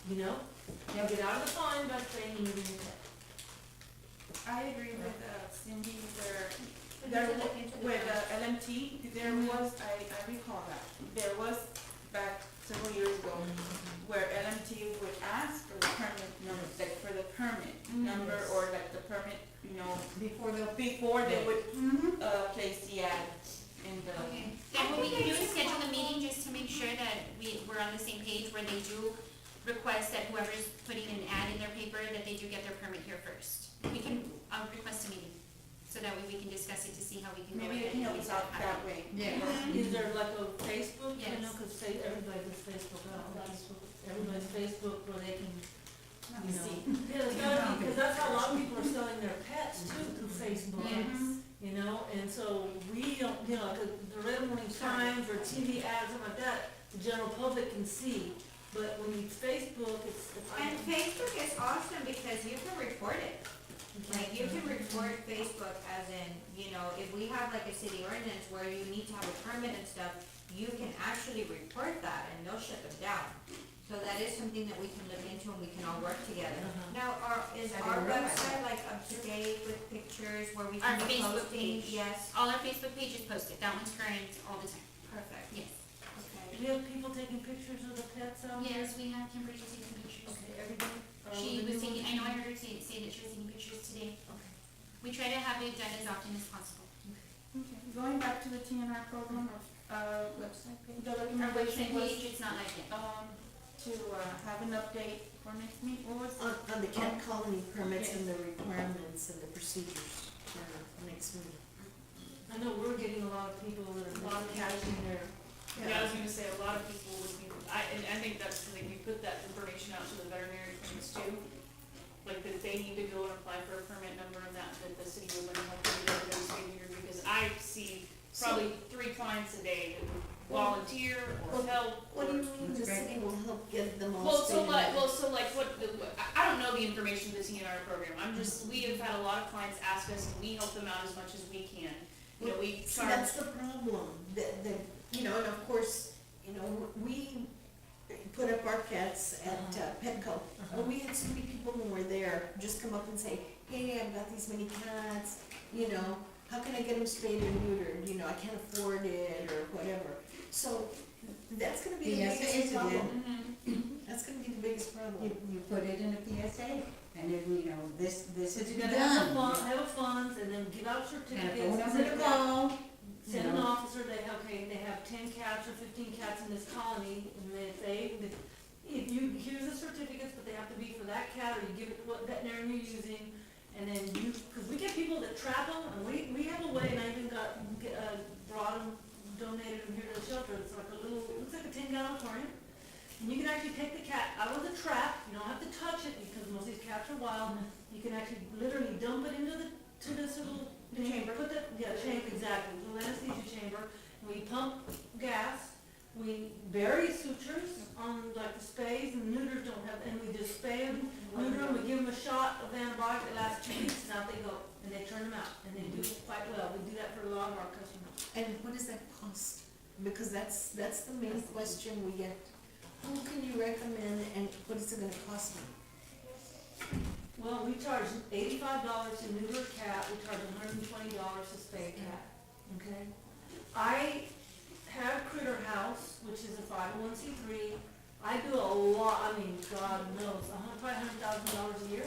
You know, you get out of the fine by spaying and neutering your pet. I agree with Cindy, We there, need to look into the with grants. LMT, there was, I recall that, there was back several years ago, where LMT would ask for the permit number, like for the permit number, or like the permit, you know, before they would, place the ad in the. Okay. Then what we can do is schedule a meeting just to make sure that we're on the same page where they do request that whoever's putting an ad in their paper, that they do get their permit here first. We can, request a meeting, so that way we can discuss it to see how we can go Maybe ahead they can and help make us out that happen. that way. Yeah. Is there like a Facebook, you Yes. know, cause everybody does Facebook, everybody's Facebook where they can you know. Yeah, it's gotta be, because that's how a lot of people are selling their pets too, through Facebook. Yes. You know, and so we don't, you know, the Red Morning Times or TV ads, something like that, the general public can see. But when you Facebook, it's. And Facebook is awesome because you can report it. Like, you can report Facebook as in, you know, if we have like a city ordinance where you need to have a permit and stuff, you can actually report that and they'll shut them down. So that is something that we can look into and we can all work together. Now, is I our didn't realize website like up to date with pictures where we Our can be Facebook posting? page. Yes, All our Facebook page is posted, that one's current all the time, perfect, yes. okay. Do we have people taking pictures of the pets out here? Yes, we have Kimberly taking pictures. Okay, every day? She was taking, I know I heard her say that she was taking pictures today. Okay. We try to have it done as often as possible. Okay, going back to the TNR program, website page, the Our recommendation website was, page, it's not like it. to, have an update for next meeting, what was? On the cat colony permits and the requirements and the procedures for next meeting. I know we're getting a lot of people that are not catching their. Yeah, I was gonna say, a lot of people would be, and I think that's something, we put that information out to the veterinary clinics too. Like, that they need to go and apply for a permit number and that the city would let them help them get everybody's figure, because I see probably 3 clients a day that would volunteer or help. What do you or- mean the city will help get them all Well, so straightened like, out? well, so like I don't know the information of the TNR program, I'm just, we have had a lot of clients ask us, and we help them out as much as we can. You know, we See, charge. that's the problem, that, you know, and of course, you know, we put up our cats at Petco. And we had so many people who were there just come up and say, hey, I've got these many cats, you know, how can I get them spayed or neutered, you know, I can't afford it, or whatever. So, that's gonna be the PSA biggest is a problem, Mhm. that's gonna be the biggest problem. You put it in a PSA, and then, you know, this But is you gotta have done. have a funds and then give out And a certificates. phone number to call, Send an you know. officer, they have, okay, they have 10 cats or 15 cats in this colony, and if you, here's the certificates, but they have to be for that cat, or you give it what veterinarian you're using, and then you, cause we get people that trap them, and we have a way, and I even brought them, donated them here to the shelter, it's like a little, looks like a 10-gallon aquarium. And you can actually take the cat out of the trap, you don't have to touch it, because most of these cats are wild, you can actually literally dump it into to this little chamber, put the, chamber, exactly, little anesthesia chamber, and we pump gas, we bury sutures on like the spays, and neuters don't have, and we just spay them, neuter them, we give them a shot of antibiotic that lasts 2 weeks, and out they go, and they turn them out, and they do quite well, we do that for a lot of our customers. And what does that cost? Because that's the main question we get. Who can you recommend and what is it gonna cost me? Well, we charge $85 to neuter a cat, we charge $120 to spay a cat, okay? I have Critter House, which is a 501c3, I do a lot, I mean, God knows, probably $100,000 a year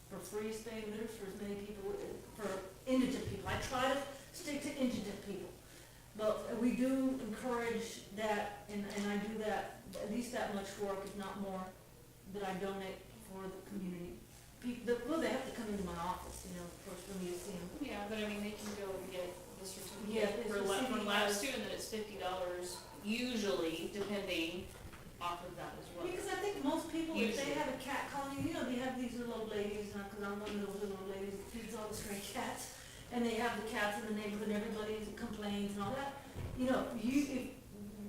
for free spay and neuters for as many people, for indigent people, I try to stick to indigent people. But we do encourage that, and I do that, at least that much work, if not more, that I donate for the community. Well, they have to come into my office, you know, of course, for me to see them. Yeah, but I mean, they can go and get the Yeah, certificate it's for the city from labs has- too, and then it's $50 usually, depending off of that as well. Because I think most people, if they Usually. have a cat colony, you know, they have these little old ladies, because I'm one of those little old ladies that feeds all the stray cats, and they have the cats in the neighborhood, and everybody complains and all that. You know, if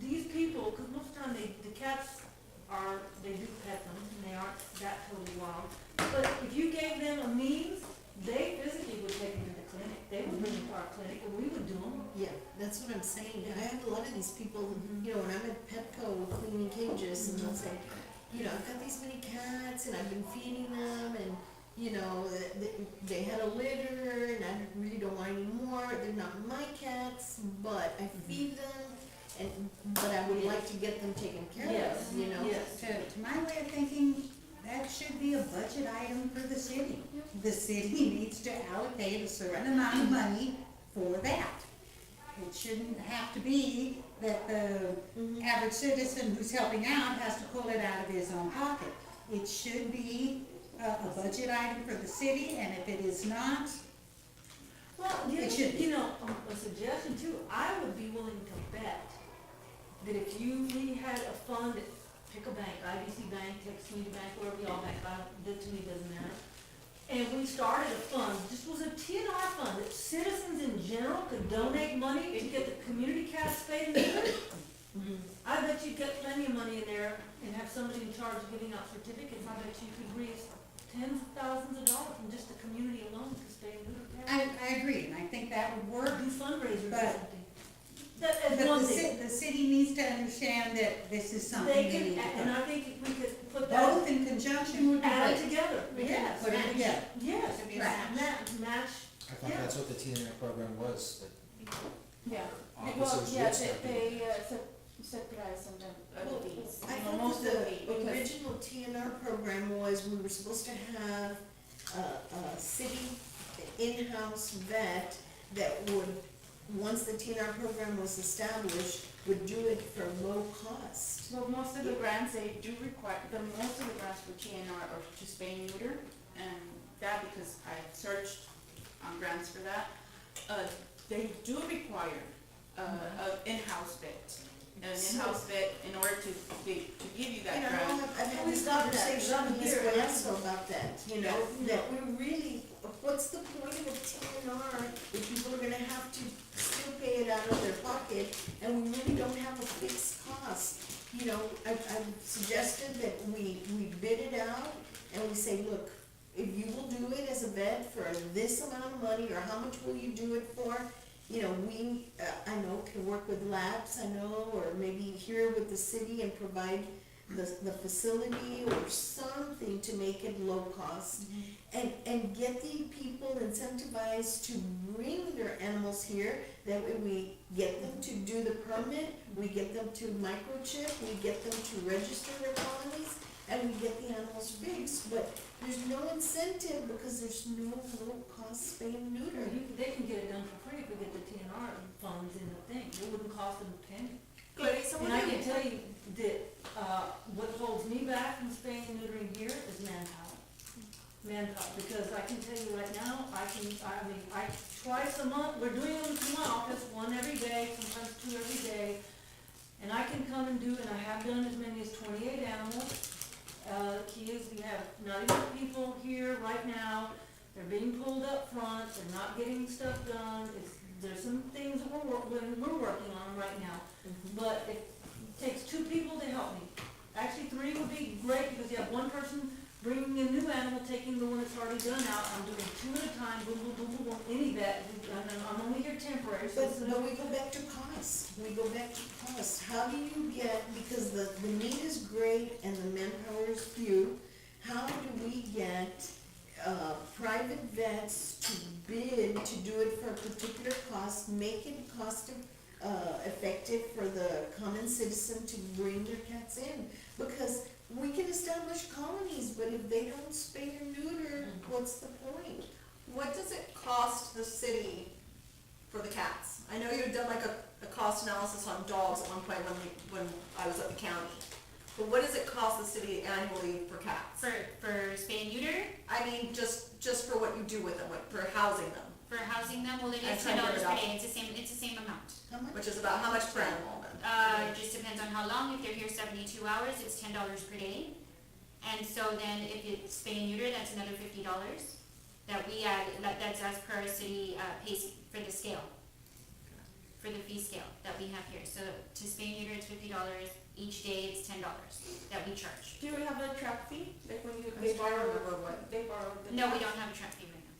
these people, because most of the time the cats they do pet them, and they aren't that totally wild. But if you gave them a means, they physically would take them to the clinic, they would bring them to our clinic, and we would do them. Yeah, that's what I'm saying. I have a lot of these people, you know, when I'm at Petco cleaning cages and they'll say, you know, I've got these many cats and I've been feeding them and, you know, they had a litter and I really don't want any more. They're not my cats, but I feed them but I would like to get them taken care Yes, of, you know? yes. To my way of thinking, that should be a budget item for the city. The city needs to allocate a certain amount of money for that. It shouldn't have to be that the average citizen who's helping out has to pull it out of his own pocket. It should be a budget item for the city, and if it is not, Well, It should be. you know, a suggestion too, I would be willing to bet that if we had a fund pick a bank, IBC Bank, Texas Community Bank, wherever y'all bank, that to me doesn't matter. And we started a fund, this was a TNR fund, that citizens in general could donate money to get the community cats spayed and neutered. I bet you'd get plenty of money in there and have somebody in charge of giving out certificates. I bet you could raise tens of thousands of dollars from just the community alone to spay and neuter cats. I agree, and I think that would Or work, do fundraisers or But- something. That but is one the thing. the city needs to understand that this is something They they can, need to and put. I think if we could put that, Both in conjunction would be add it great. together, yes. Put it together. Yes, Could be a match, I thought that's what the TNR program was, that Yeah. Well, officers yeah, would start doing. they set price on Well, the fees. I You know, thought most of that the because- original TNR program was, we were supposed to have a city in-house vet that would, once the TNR program was established, would do it for low cost. Well, most of the grants, they do require, most of the grants for TNR are to spay and neuter, and that because I searched on grants for that, they do require, a in-house vet. An in-house vet in order to give you that And grant. I've had We this got that, conversation with Ms. here. Guaso about that, you know, that we really, what's the point of a TNR if people are gonna have to still pay it out of their pocket, and we really don't have a fixed cost? You know, I've suggested that we bid it out, and we say, look, if you will do it as a vet for this amount of money, or how much will you do it for? You know, we, I know, can work with labs, I know, or maybe here with the city and provide the facility or something to make it low cost. And get the people incentivized to bring their animals here, that way we get them to do the permit, we get them to microchip, we get them to register their colonies, and we get the animals fixed, but there's no incentive because there's no low cost spay and neuter. they can get it done for free if we get the TNR funds in the thing, it wouldn't cost them a penny. Good, so And what I do can you, tell you that, what holds me back from spaying and neutering here is manpower. Manpower, because I can tell you right now, I twice a month, we're doing them to my office, one every day, sometimes two every day. And I can come and do, and I have done as many as 28 animals. Key is we have not enough people here right now, they're being pulled up front, they're not getting stuff done. There's some things that we're working on right now. But it takes two people to help me. Actually, three would be great, because you have one person bringing a new animal, taking the one that's already done out. I'm doing two at a time, boom, boom, boom, boom, boom, any vet, and I'm only here temporary, so it's But we go back to cost, we go back to cost. How do you get, because the need is great and the manpower is few, how do we get private vets to bid to do it for a particular cost, make it cost effective for the common citizen to bring their cats in? Because we can establish colonies, but if they don't spay or neuter, what's the point? what does it cost the city for the cats? I know you've done like a cost analysis on dogs at one point when I was at the county. But what does it cost the city annually for cats? For spay and neuter, I mean, just for what you do with them, for housing them, for housing them, well, it I'm is trying to $10 figure it per out. day, it's the same amount. How much? which is about how much per animal then? It just depends on how long, if they're here 72 hours, it's $10 per day. And so then if it's spay and neuter, that's another $50 that we add, that's as per our city, pays for the scale. For the fee scale that we have here, so to spay and neuter, it's $50, each day it's $10 that we charge. Do you have a trap fee, like when you, I they just don't borrow, remember what. they borrow the? No, we don't have a trap fee right now.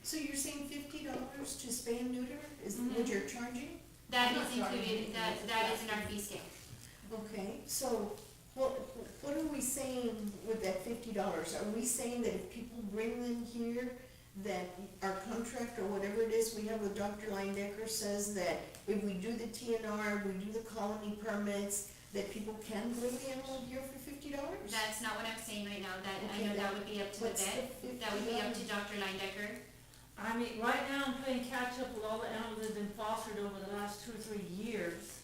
So you're saying $50 to spay and neuter is Mhm. what you're charging? That I'm not is charging included, anything, that, it's that a is in our fee scale. Okay, so what are we saying with that $50? Are we saying that if people bring them here, that our contract or whatever it is we have with Dr. Linedecker says that if we do the TNR, we do the colony permits, that people can bring the animal here for $50? That's not what I'm saying right now, that, I Okay, know that would be up to the What's vet, the that would be up to $50? Dr. Linedecker. I mean, right now I'm playing catch up with all the animals that have been fostered over the last 2 or 3 years.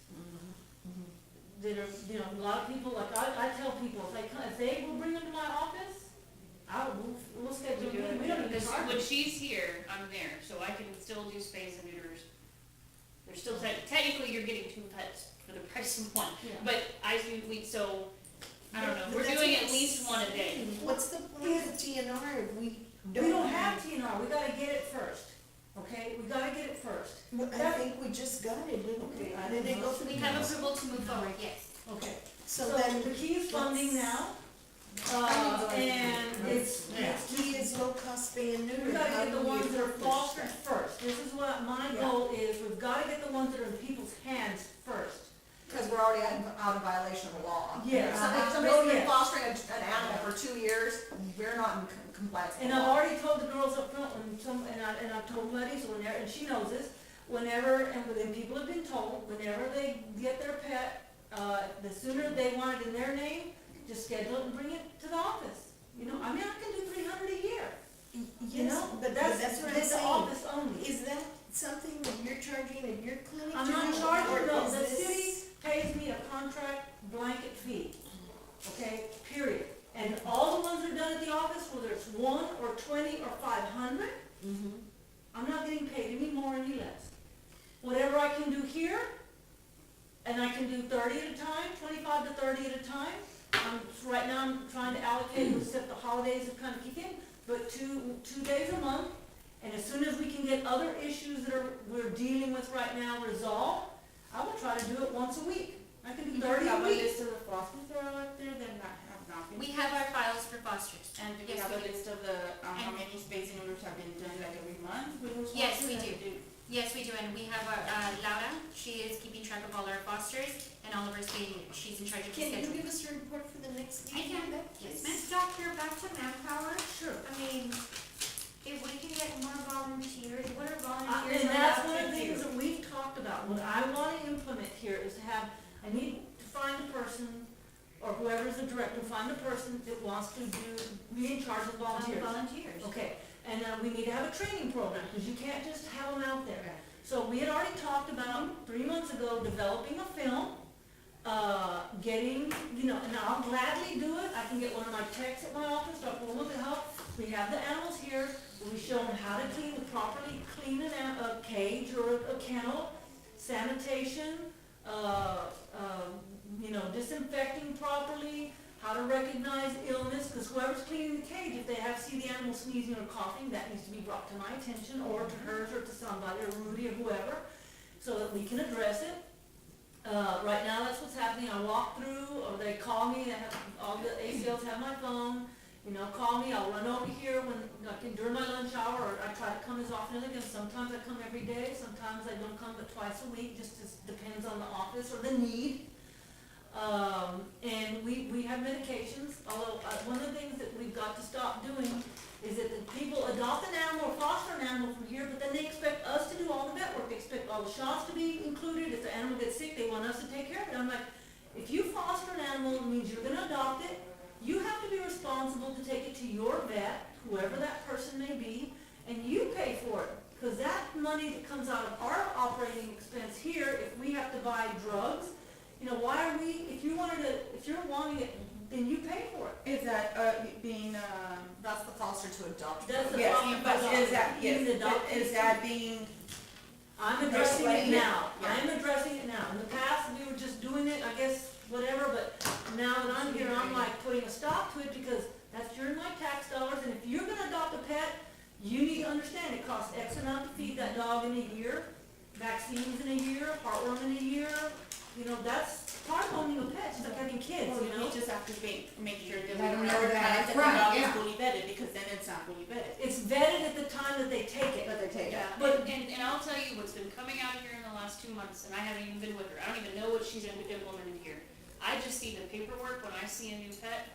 That are, you know, a lot of people, like, I tell people, if they will bring them to my office, we'll schedule, we don't even charge When them. she's here, I'm there, so I can still do spays and neuters. There's still, technically, you're getting two pets for the price of one. Yeah. But I do, so I don't know, we're doing at least one a day. What's the point of TNR if we We don't don't have TNR, we gotta get it first, okay? We gotta get it first. I think we just got it, didn't we? Didn't it go through? We have approval to move forward, yes. Okay, So so then, the key is funding now, and it's, key is low cost spay and neuter. we gotta How get do the we ones that are accomplish fostered that? first. This is what my goal is, we've gotta get the ones that are in people's hands first. Cause we're already out of violation of the law. Yes. So if Oh, somebody's been yes. fostering an animal for 2 years, we're not in compliance with And the I've law. already told the girls up front, and I've told Letty, so whenever, and she knows this, whenever, and then people have been told, whenever they get their pet, the sooner they want it in their name, just schedule it and bring it to the office. You know, I mean, I can do 300 a year, you Yes, know, but that's that's what I'm the saying. office only. Is that something that you're charging at your clinic? I'm to not do, charging, or no, is the this- city pays me a contract blanket fee, okay, period. And all the ones that are done at the office, whether it's 1 or 20 or 500, Mhm. I'm not getting paid any more, any less. Whatever I can do here, and I can do 30 at a time, 25 to 30 at a time. Right now, I'm trying to allocate, except the holidays have kind of kicked in, but two days a month. And as soon as we can get other issues that we're dealing with right now resolved, I will try to do it once a week. I can do 30 a Have a week. list of the fosters that are out there that have not been. We have our files for fosters. And do we Yes, have a we do. list of the, how And- many space and neuters have been done like every month with those Yes, we fosters? do. Yes, we do, and we have our, Laura, she is keeping track of all our fosters and all of our spay neuters. She's in charge of the Can you schedule. give us a report for the next I meeting? can, yes, ma'am. Doctor, back to manpower, Sure. I mean, if we can get more volunteers, what are And volunteers that's allowed one of to the do? things that we've talked about. What I want to implement here is to have, I need to find a person, or whoever's the director, find a person that wants to be in charge of volunteers. Volunteers. Okay, and we need to have a training program, because you can't just have them out there. So we had already talked about 3 months ago, developing a film, getting, you know, and I'll gladly do it. I can get one of my techs at my office, Dr. Wilma to help. We have the animals here, we show them how to properly clean a cage or a kennel, sanitation, you know, disinfecting properly, how to recognize illness, because whoever's cleaning the cage, if they see the animal sneezing or coughing, that needs to be brought to my attention, or to hers, or to somebody, or Rudy, or whoever, so that we can address it. Right now, that's what's happening. I walk through, or they call me, all the ACLs have my phone, you know, call me, I'll run over here during my lunch hour, or I try to come as often as I can. Sometimes I come every day, sometimes I don't come but twice a week, just depends on the office or the need. And we have medications, although one of the things that we've got to stop doing is that the people adopt an animal or foster an animal from here, but then they expect us to do all the vet work. They expect all the shots to be included. If the animal gets sick, they want us to take care of it. I'm like, if you foster an animal, it means you're gonna adopt it. You have to be responsible to take it to your vet, whoever that person may be, and you pay for it. Because that money that comes out of our operating expense here, if we have to buy drugs, you know, why are we, if you're wanting it, then you pay for it. Is that, being, That's the foster to adopt. That's the yes, problem. but is that, Even the yes, but adopted is that being, I'm addressing Right, it now. yeah. I'm addressing it now. In the past, we were just doing it, I guess, whatever, but now that I'm here, I'm like putting a stop to it because that's during my tax dollars, and if you're gonna adopt a pet, you need to understand it costs X amount to feed that dog in a year, vaccines in a year, heartworm in a year, you know, that's part of owning a pet, it's like having kids, well, you know? you just have to make sure that Let 'em we know that recognize up that the front, dog is yeah. fully vetted, because then it's not fully vetted. It's vetted at the time that they take it. But they take it. Yeah, But- and I'll tell you what's been coming out here in the last 2 months, and I haven't even been with her, I don't even know what she's implemented here. I just see the paperwork when I see a new pet.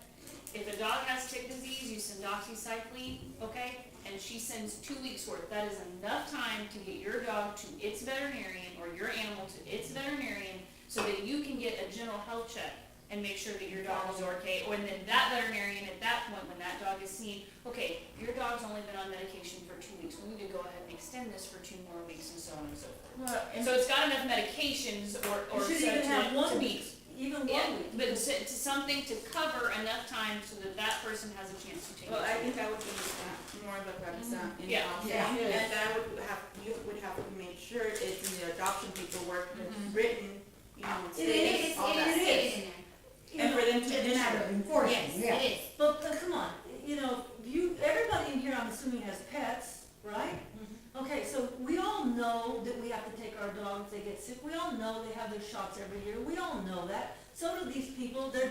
If a dog has tick disease, you send doxycycline, okay? And she sends 2 weeks worth. That is enough time to get your dog to its veterinarian or your animal to its veterinarian so that you can get a general health check and make sure that your dog is okay. Or then that veterinarian at that point, when that dog is seen, okay, your dog's only been on medication for 2 weeks. We need to go ahead and extend this for 2 more weeks and so on and so forth. Well, and So it's got enough medications or You should so even to- have to 1 be- week, even Yeah, 1 week. but to something to cover enough time so that that person has a chance to take it. well, I think I would be more of a in-house Yeah. thing, Yeah. and I you would have to make sure it's in the adoption paperwork, that's written, you know, It stating is, all it that. is. Stated in there. You And know, for them to then have matter of enforcing, Yes, yeah. it is. But, come on, you know, everybody in here, I'm assuming, has pets, right? Okay, so we all know that we have to take our dogs, they get sick, we all know they have their shots every year, we all know that. So do these people, they're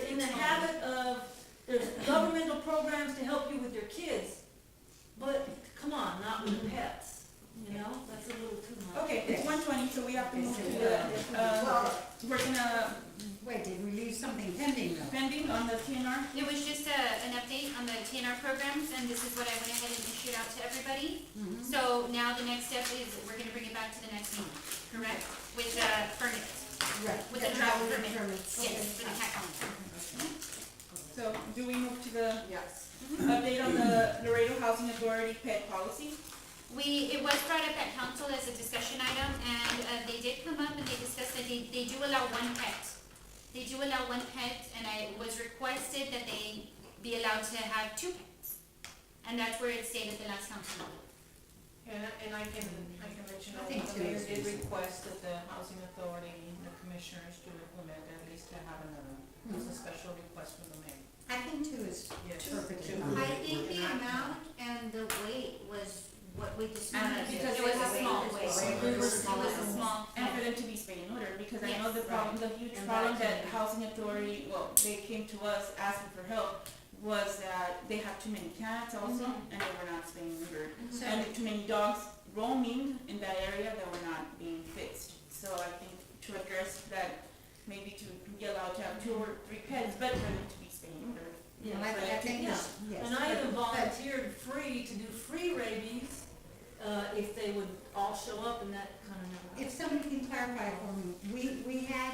in the habit of, there's governmental programs to help you with your kids, but, come on, not with pets, you know, that's a little too much. Okay, it's 1:20, so we have to move to the, Well, we're gonna, Wait, did we leave something pending though? pending on the TNR? It was just an update on the TNR programs, and this is what I went ahead and issued out to everybody. So now the next step is, we're gonna bring it back to the next meeting, correct? With permits, Right. with the travel permit. Permits. Yes, for the cat calendar. So do we move to the yes. update on the Laredo Housing Authority pet policy? It was brought up at council as a discussion item, and they did come up and they discussed that they do allow one pet. They do allow one pet, and I was requested that they be allowed to have 2 pets. And that's where it stayed at the last council meeting. And I can let you know, I think the two mayor is did reasonable. request that the housing authority, the commissioners to implement, at least to have another, it's a special request from the mayor. I think two is Yes. perfectly Two. fine. I think the amount and the weight was what we discussed. Because It was a Weight small, was it weight. was a small. And for them to be spayed and neutered, because I know Yes. the problem, the huge And problem that vaccinated. housing authority, well, they came to us asking for help, was that they have too many cats also, and they were not spayed and neutered. And too many dogs roaming in that area that were not being fixed. So I think to address that, maybe to be allowed to have 2 or 3 pets, but for them to be spayed and neutered. Yeah. Well, I think Yeah. yes, yes. And I even But- volunteered free to do free rabies, if they would all show up and that kind of number. If somebody can clarify for me, we had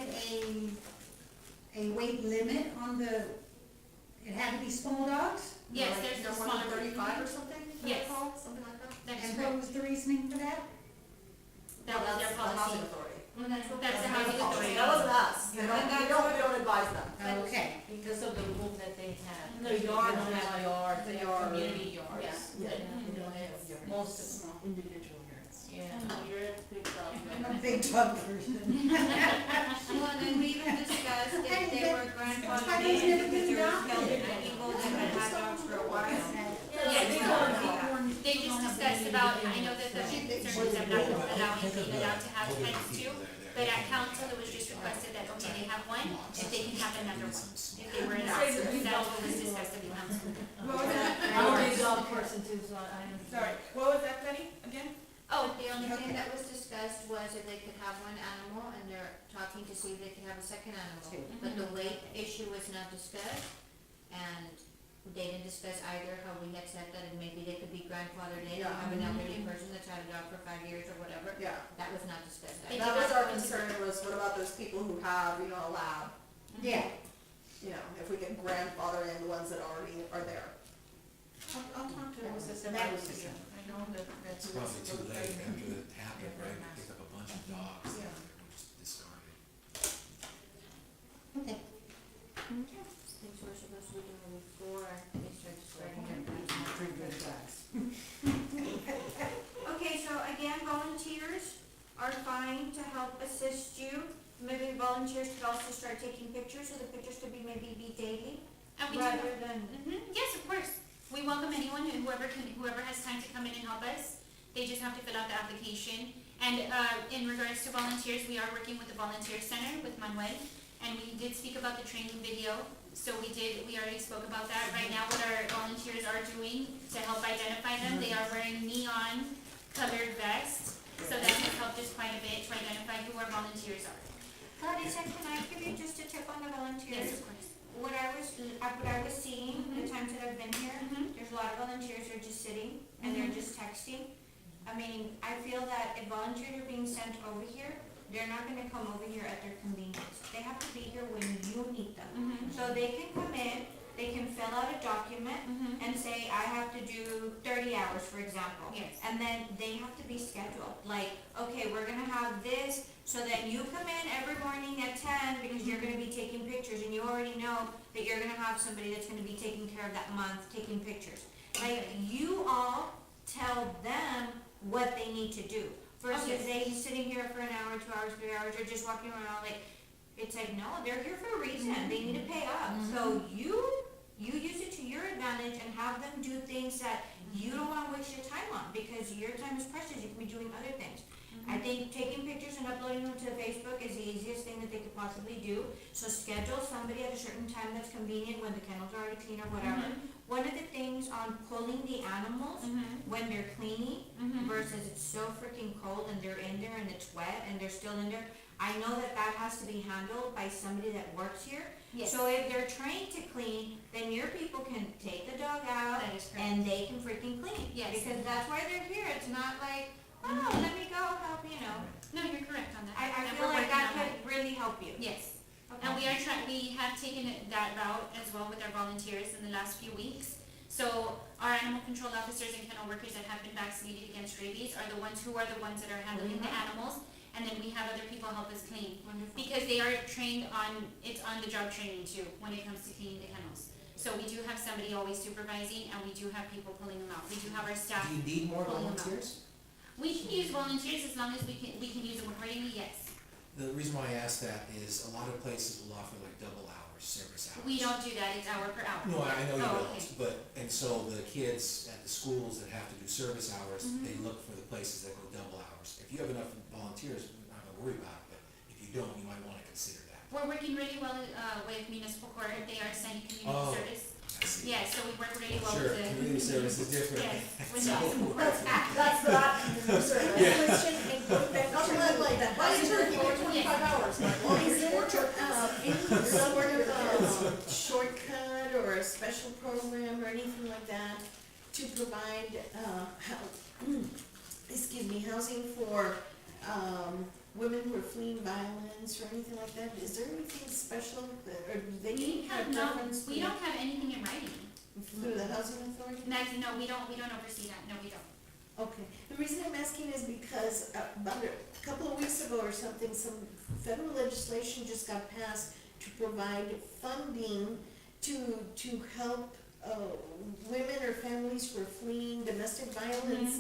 a weight limit on the, it had to be small dogs? Yes, Like, there's no the more than smaller. 35 or something, is that Yes. called? Something like that? That's And what correct. was the reasoning for that? That was their The housing policy. authority. That's the housing authority. That wasn't us, we don't advise them. Okay. Because of the rule that they have. And the yard, They don't have yards, they have Yard. community yards. Yeah. They don't have most of individual yards. Yeah, you're a big problem. I'm a big dog person. Well, and then we even discussed if they were grandfathered Why in doesn't it because be there was adopted? elderly people that had had dogs for a while. Yes, they just discussed about, I know that the concern is about allowing, being allowed to have pets too, but at council, it was just requested that, okay, they have one, if they can have another one, if they were allowed, so that's what was discussed at the council. What was that? I'm a big dog person too, so I am. Sorry, what was that, Betty, again? Oh, the only thing that was discussed was if they could have one animal, and they're talking to see if they could have a second animal. But the weight issue was not discussed, and they didn't discuss either how we had said that, and maybe they could be grandfathered in, or have an elderly person that's had a dog for 5 years or whatever. Yeah, That was not discussed They either. that did was not our go into- concern, was what about those people who have, a lab? Yeah. If we can grandfather in the ones that already are there. I'll talk to Mrs. That was Evaluation. I know that that's. It's probably too late after it happened, right? We picked up a bunch of dogs Yeah. that were just discarded. Okay. Things we're supposed to be doing before they start spreading their grandfather. Pretty good dogs. Okay, so again, volunteers are fine to help assist you. Maybe volunteers could also start taking pictures, so the pictures could be daily, And we do, rather than, yes, of course, we welcome anyone, and whoever has time to come in and help us, they just have to fill out the application. And, in regards to volunteers, we are working with the volunteer center with Manuel, and we did speak about the training video, so we already spoke about that. Right now, what our volunteers are doing to help identify them, they are wearing neon colored vests, so that has helped us quite a bit to identify who our volunteers are. Clarissa, can I give you just a tip on the Yes, volunteers? of course. What I was seeing, the times that I've been here, there's a lot of volunteers who are just sitting and they're just texting. I mean, I feel that if volunteers are being sent over here, they're not gonna come over here at their convenience. They have to be here when you need them. So they can come in, they can fill out a document and say, I have to do 30 hours, for example. Yes. And then they have to be scheduled, like, okay, we're gonna have this, so that you come in every morning at 10, because you're gonna be taking pictures, and you already know that you're gonna have somebody that's gonna be taking care of that month, taking pictures. Like, you all tell them what they need to do, versus Okay. they sitting here for an hour, 2 hours, 3 hours, or just walking around, like, it's like, no, they're here for a reason, they need to pay up. So you use it to your advantage and have them do things that you don't wanna waste your time on, because your time is precious, you can be doing other things. I think taking pictures and uploading them to Facebook is the easiest thing that they could possibly do. So schedule somebody at a certain time that's convenient when the kennels are already clean or whatever. One of the things on pulling the animals when they're cleaning versus it's so freaking cold and they're in there and it's wet and they're still in there, I know that that has to be handled by somebody that works here. Yes. So if they're trained to clean, then your people can take the dog out That is correct. and they can freaking clean. Yes. Because that's why they're here. It's not like, oh, let me go help, you know. No, you're correct on that. I And feel we're like working that on could really help you. Yes, Okay. and we have taken that route as well with our volunteers in the last few weeks. So our animal control officers and kennel workers that have been vaccinated against rabies are the ones that are handling the animals. And then we have other people help us clean. Wonderful. Because they are trained it's on the job training too, when it comes to cleaning the kennels. So we do have somebody always supervising, and we do have people pulling them out. We do have our staff. Do you need more pulling them out. volunteers? We can use volunteers as long as we can use them accordingly, yes. The reason why I ask that is a lot of places will offer like double hours, service hours. We don't do that, it's hour per hour. No, I know you Oh, don't, okay. but, and so the kids at the schools that have to do service hours, they look for the places that go double hours. If you have enough volunteers, we're not gonna worry about it, but if you don't, you might wanna consider that. We're working really well with municipal court. They are sending community Oh. service. I see. Yeah, so we work really well Sure, with the. community service is different. Yes, with So- municipal court. That's not service. Yeah. Question, and going back Not to like that, buy a the turkey, housing wait 25 hours. Well, Is here's there, four turkeys. any sort of, shortcut or a special program or anything like that to provide, housing for, women who are fleeing violence or anything like that? Is there anything special that, or they We have have no, preference we don't have anything in writing. through the housing authority? Maggie, no, we don't oversee that. No, we don't. Okay, the reason I'm asking is because about a couple of weeks ago or something, some federal legislation just got passed to provide funding to help women or families who are fleeing domestic violence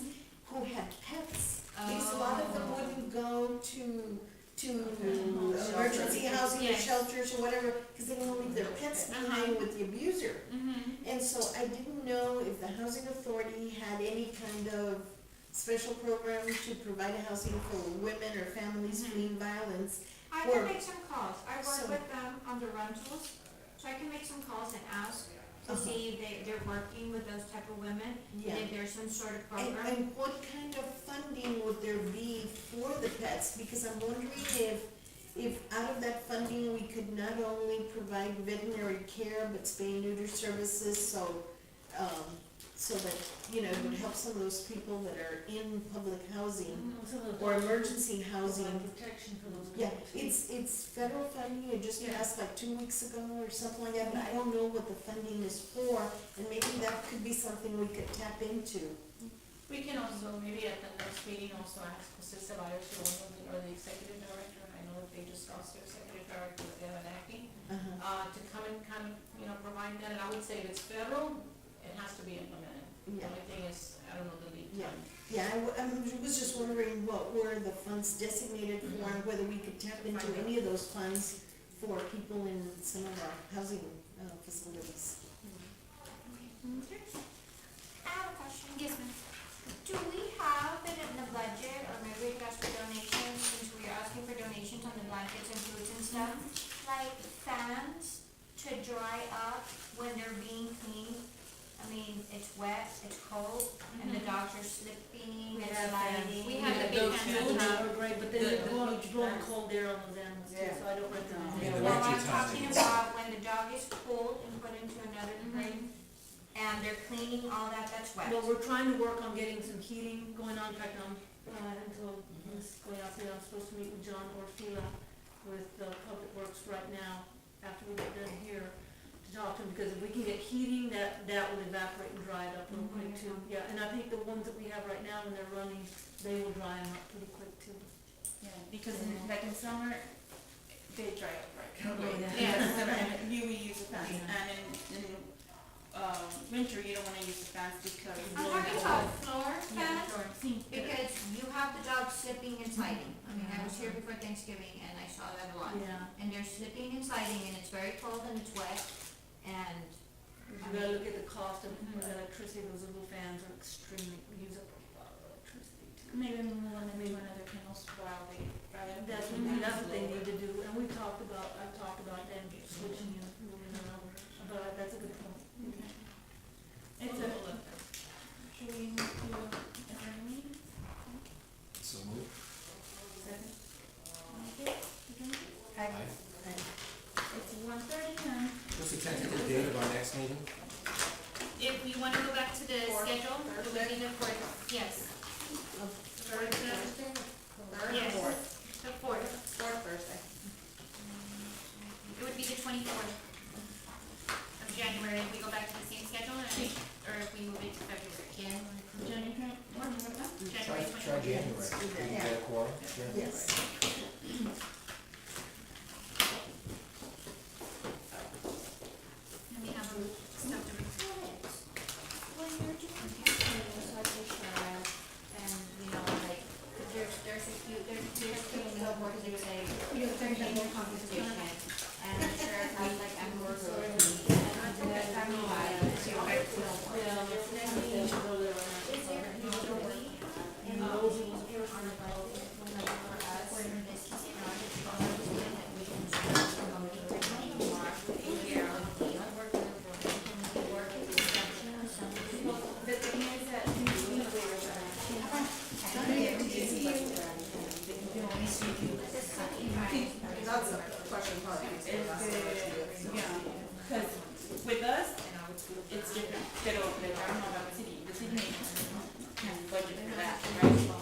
who had pets. Because a lot of them wouldn't go to emergency housing or Yes. shelters or whatever, because they want to leave their pets behind with the abuser. And so I didn't know if the housing authority had any kind of special program to provide housing for women or families fleeing violence. I Or- can make some calls. I work So- with them on the rentals, so I can make some calls and ask to see if they're working with those type of women, Yeah. and if there's some sort of And, program. and what kind of funding would there be for the pets? Because I'm wondering if out of that funding, we could not only provide veterinary care, but spay and neuter services, so that, it would help some of those people that are in public housing or emergency housing. Protection for those Yeah, people too. it's federal funding, it just passed like 2 weeks ago or something like that, but I don't know what the funding is for, and maybe that could be something we could tap into. We can also, maybe at the next meeting, also ask Jose Ceballos, or the executive director, I know that they just lost their executive director, but they have an acting, to come and kind of, provide that, and I would say if it's federal, it has to be implemented. The Yeah. only thing is, I don't know the lead Yeah. time. Yeah, I was just wondering what were the funds designated for, and whether we could tap into any of those funds for people in some of our housing facilities. I have a question. Yes, ma'am. Do we have it in the budget, or maybe we ask for donations, since we are asking for donations on the blankets and foods and stuff? Like fans to dry up when they're being cleaned? I mean, it's wet, it's cold, and the dogs are slipping and sliding. We have the big Those fans huge on top. are great, but then The they're blowing, huge blowing fans. cold air on those animals too, so I don't recommend Yeah, it. the Well, winter I'm time talking is- about when the dog is pulled and put into another crate, and they're cleaning all that, that's wet. Well, we're trying to work on getting some heating going on, in fact, until this going out there, I'm supposed to meet with John Orfila with Public Works right now, after we get done here, to talk to him, because if we can get heating, that will evaporate and dry it up real quick too. Yeah, and I think the ones that we have right now, when they're running, they will dry them up pretty quick too. Yeah, because like in summer, they dry up right Oh, away. yeah. Yeah, and you use the fans, and in winter, you don't wanna use the fans because it's I'm blowing talking the about whole- floor Yeah, fans, floor, sí, pero- because you have the dog slipping and sliding. I mean, I was here before Thanksgiving and I saw that a lot. Yeah. And they're slipping and sliding and it's very cold and it's wet and, You gotta look at the cost of electricity, those little fans are extremely, use up a lot of electricity too. Maybe we wanna do another kennels while they, That's what they need to do, and I've talked about them switching and moving around, but that's a good point. It's a, should we move to adjourn meeting? So move. Second. Okay, adjourn. Aye. It's 1:30 and. What's the tentative date of our next meeting? If you wanna go back to the Fourth, schedule, it would be the fourth, yes. Yes, the fourth. Fourth Thursday. It would be the 24th of January if we go back to the same schedule, or if we move it to February. January 24th? January Try 24th. January, we can get a quorum, sure. Yes. And we have stuff to report. when you're doing things like a child and, you know, like, there's a few, there's billboards that say, there's a compensation and the sheriff has like ambulatory and family violence, you know, is there a way in those on the budget, like for us, in this project, that we can start promoting technique more in here on the work with the work with the instruction or something? The thing is that That's a question probably. needs to be asked to you. yeah, because with us, it's different, pero I don't know about the city may can budget for that, right?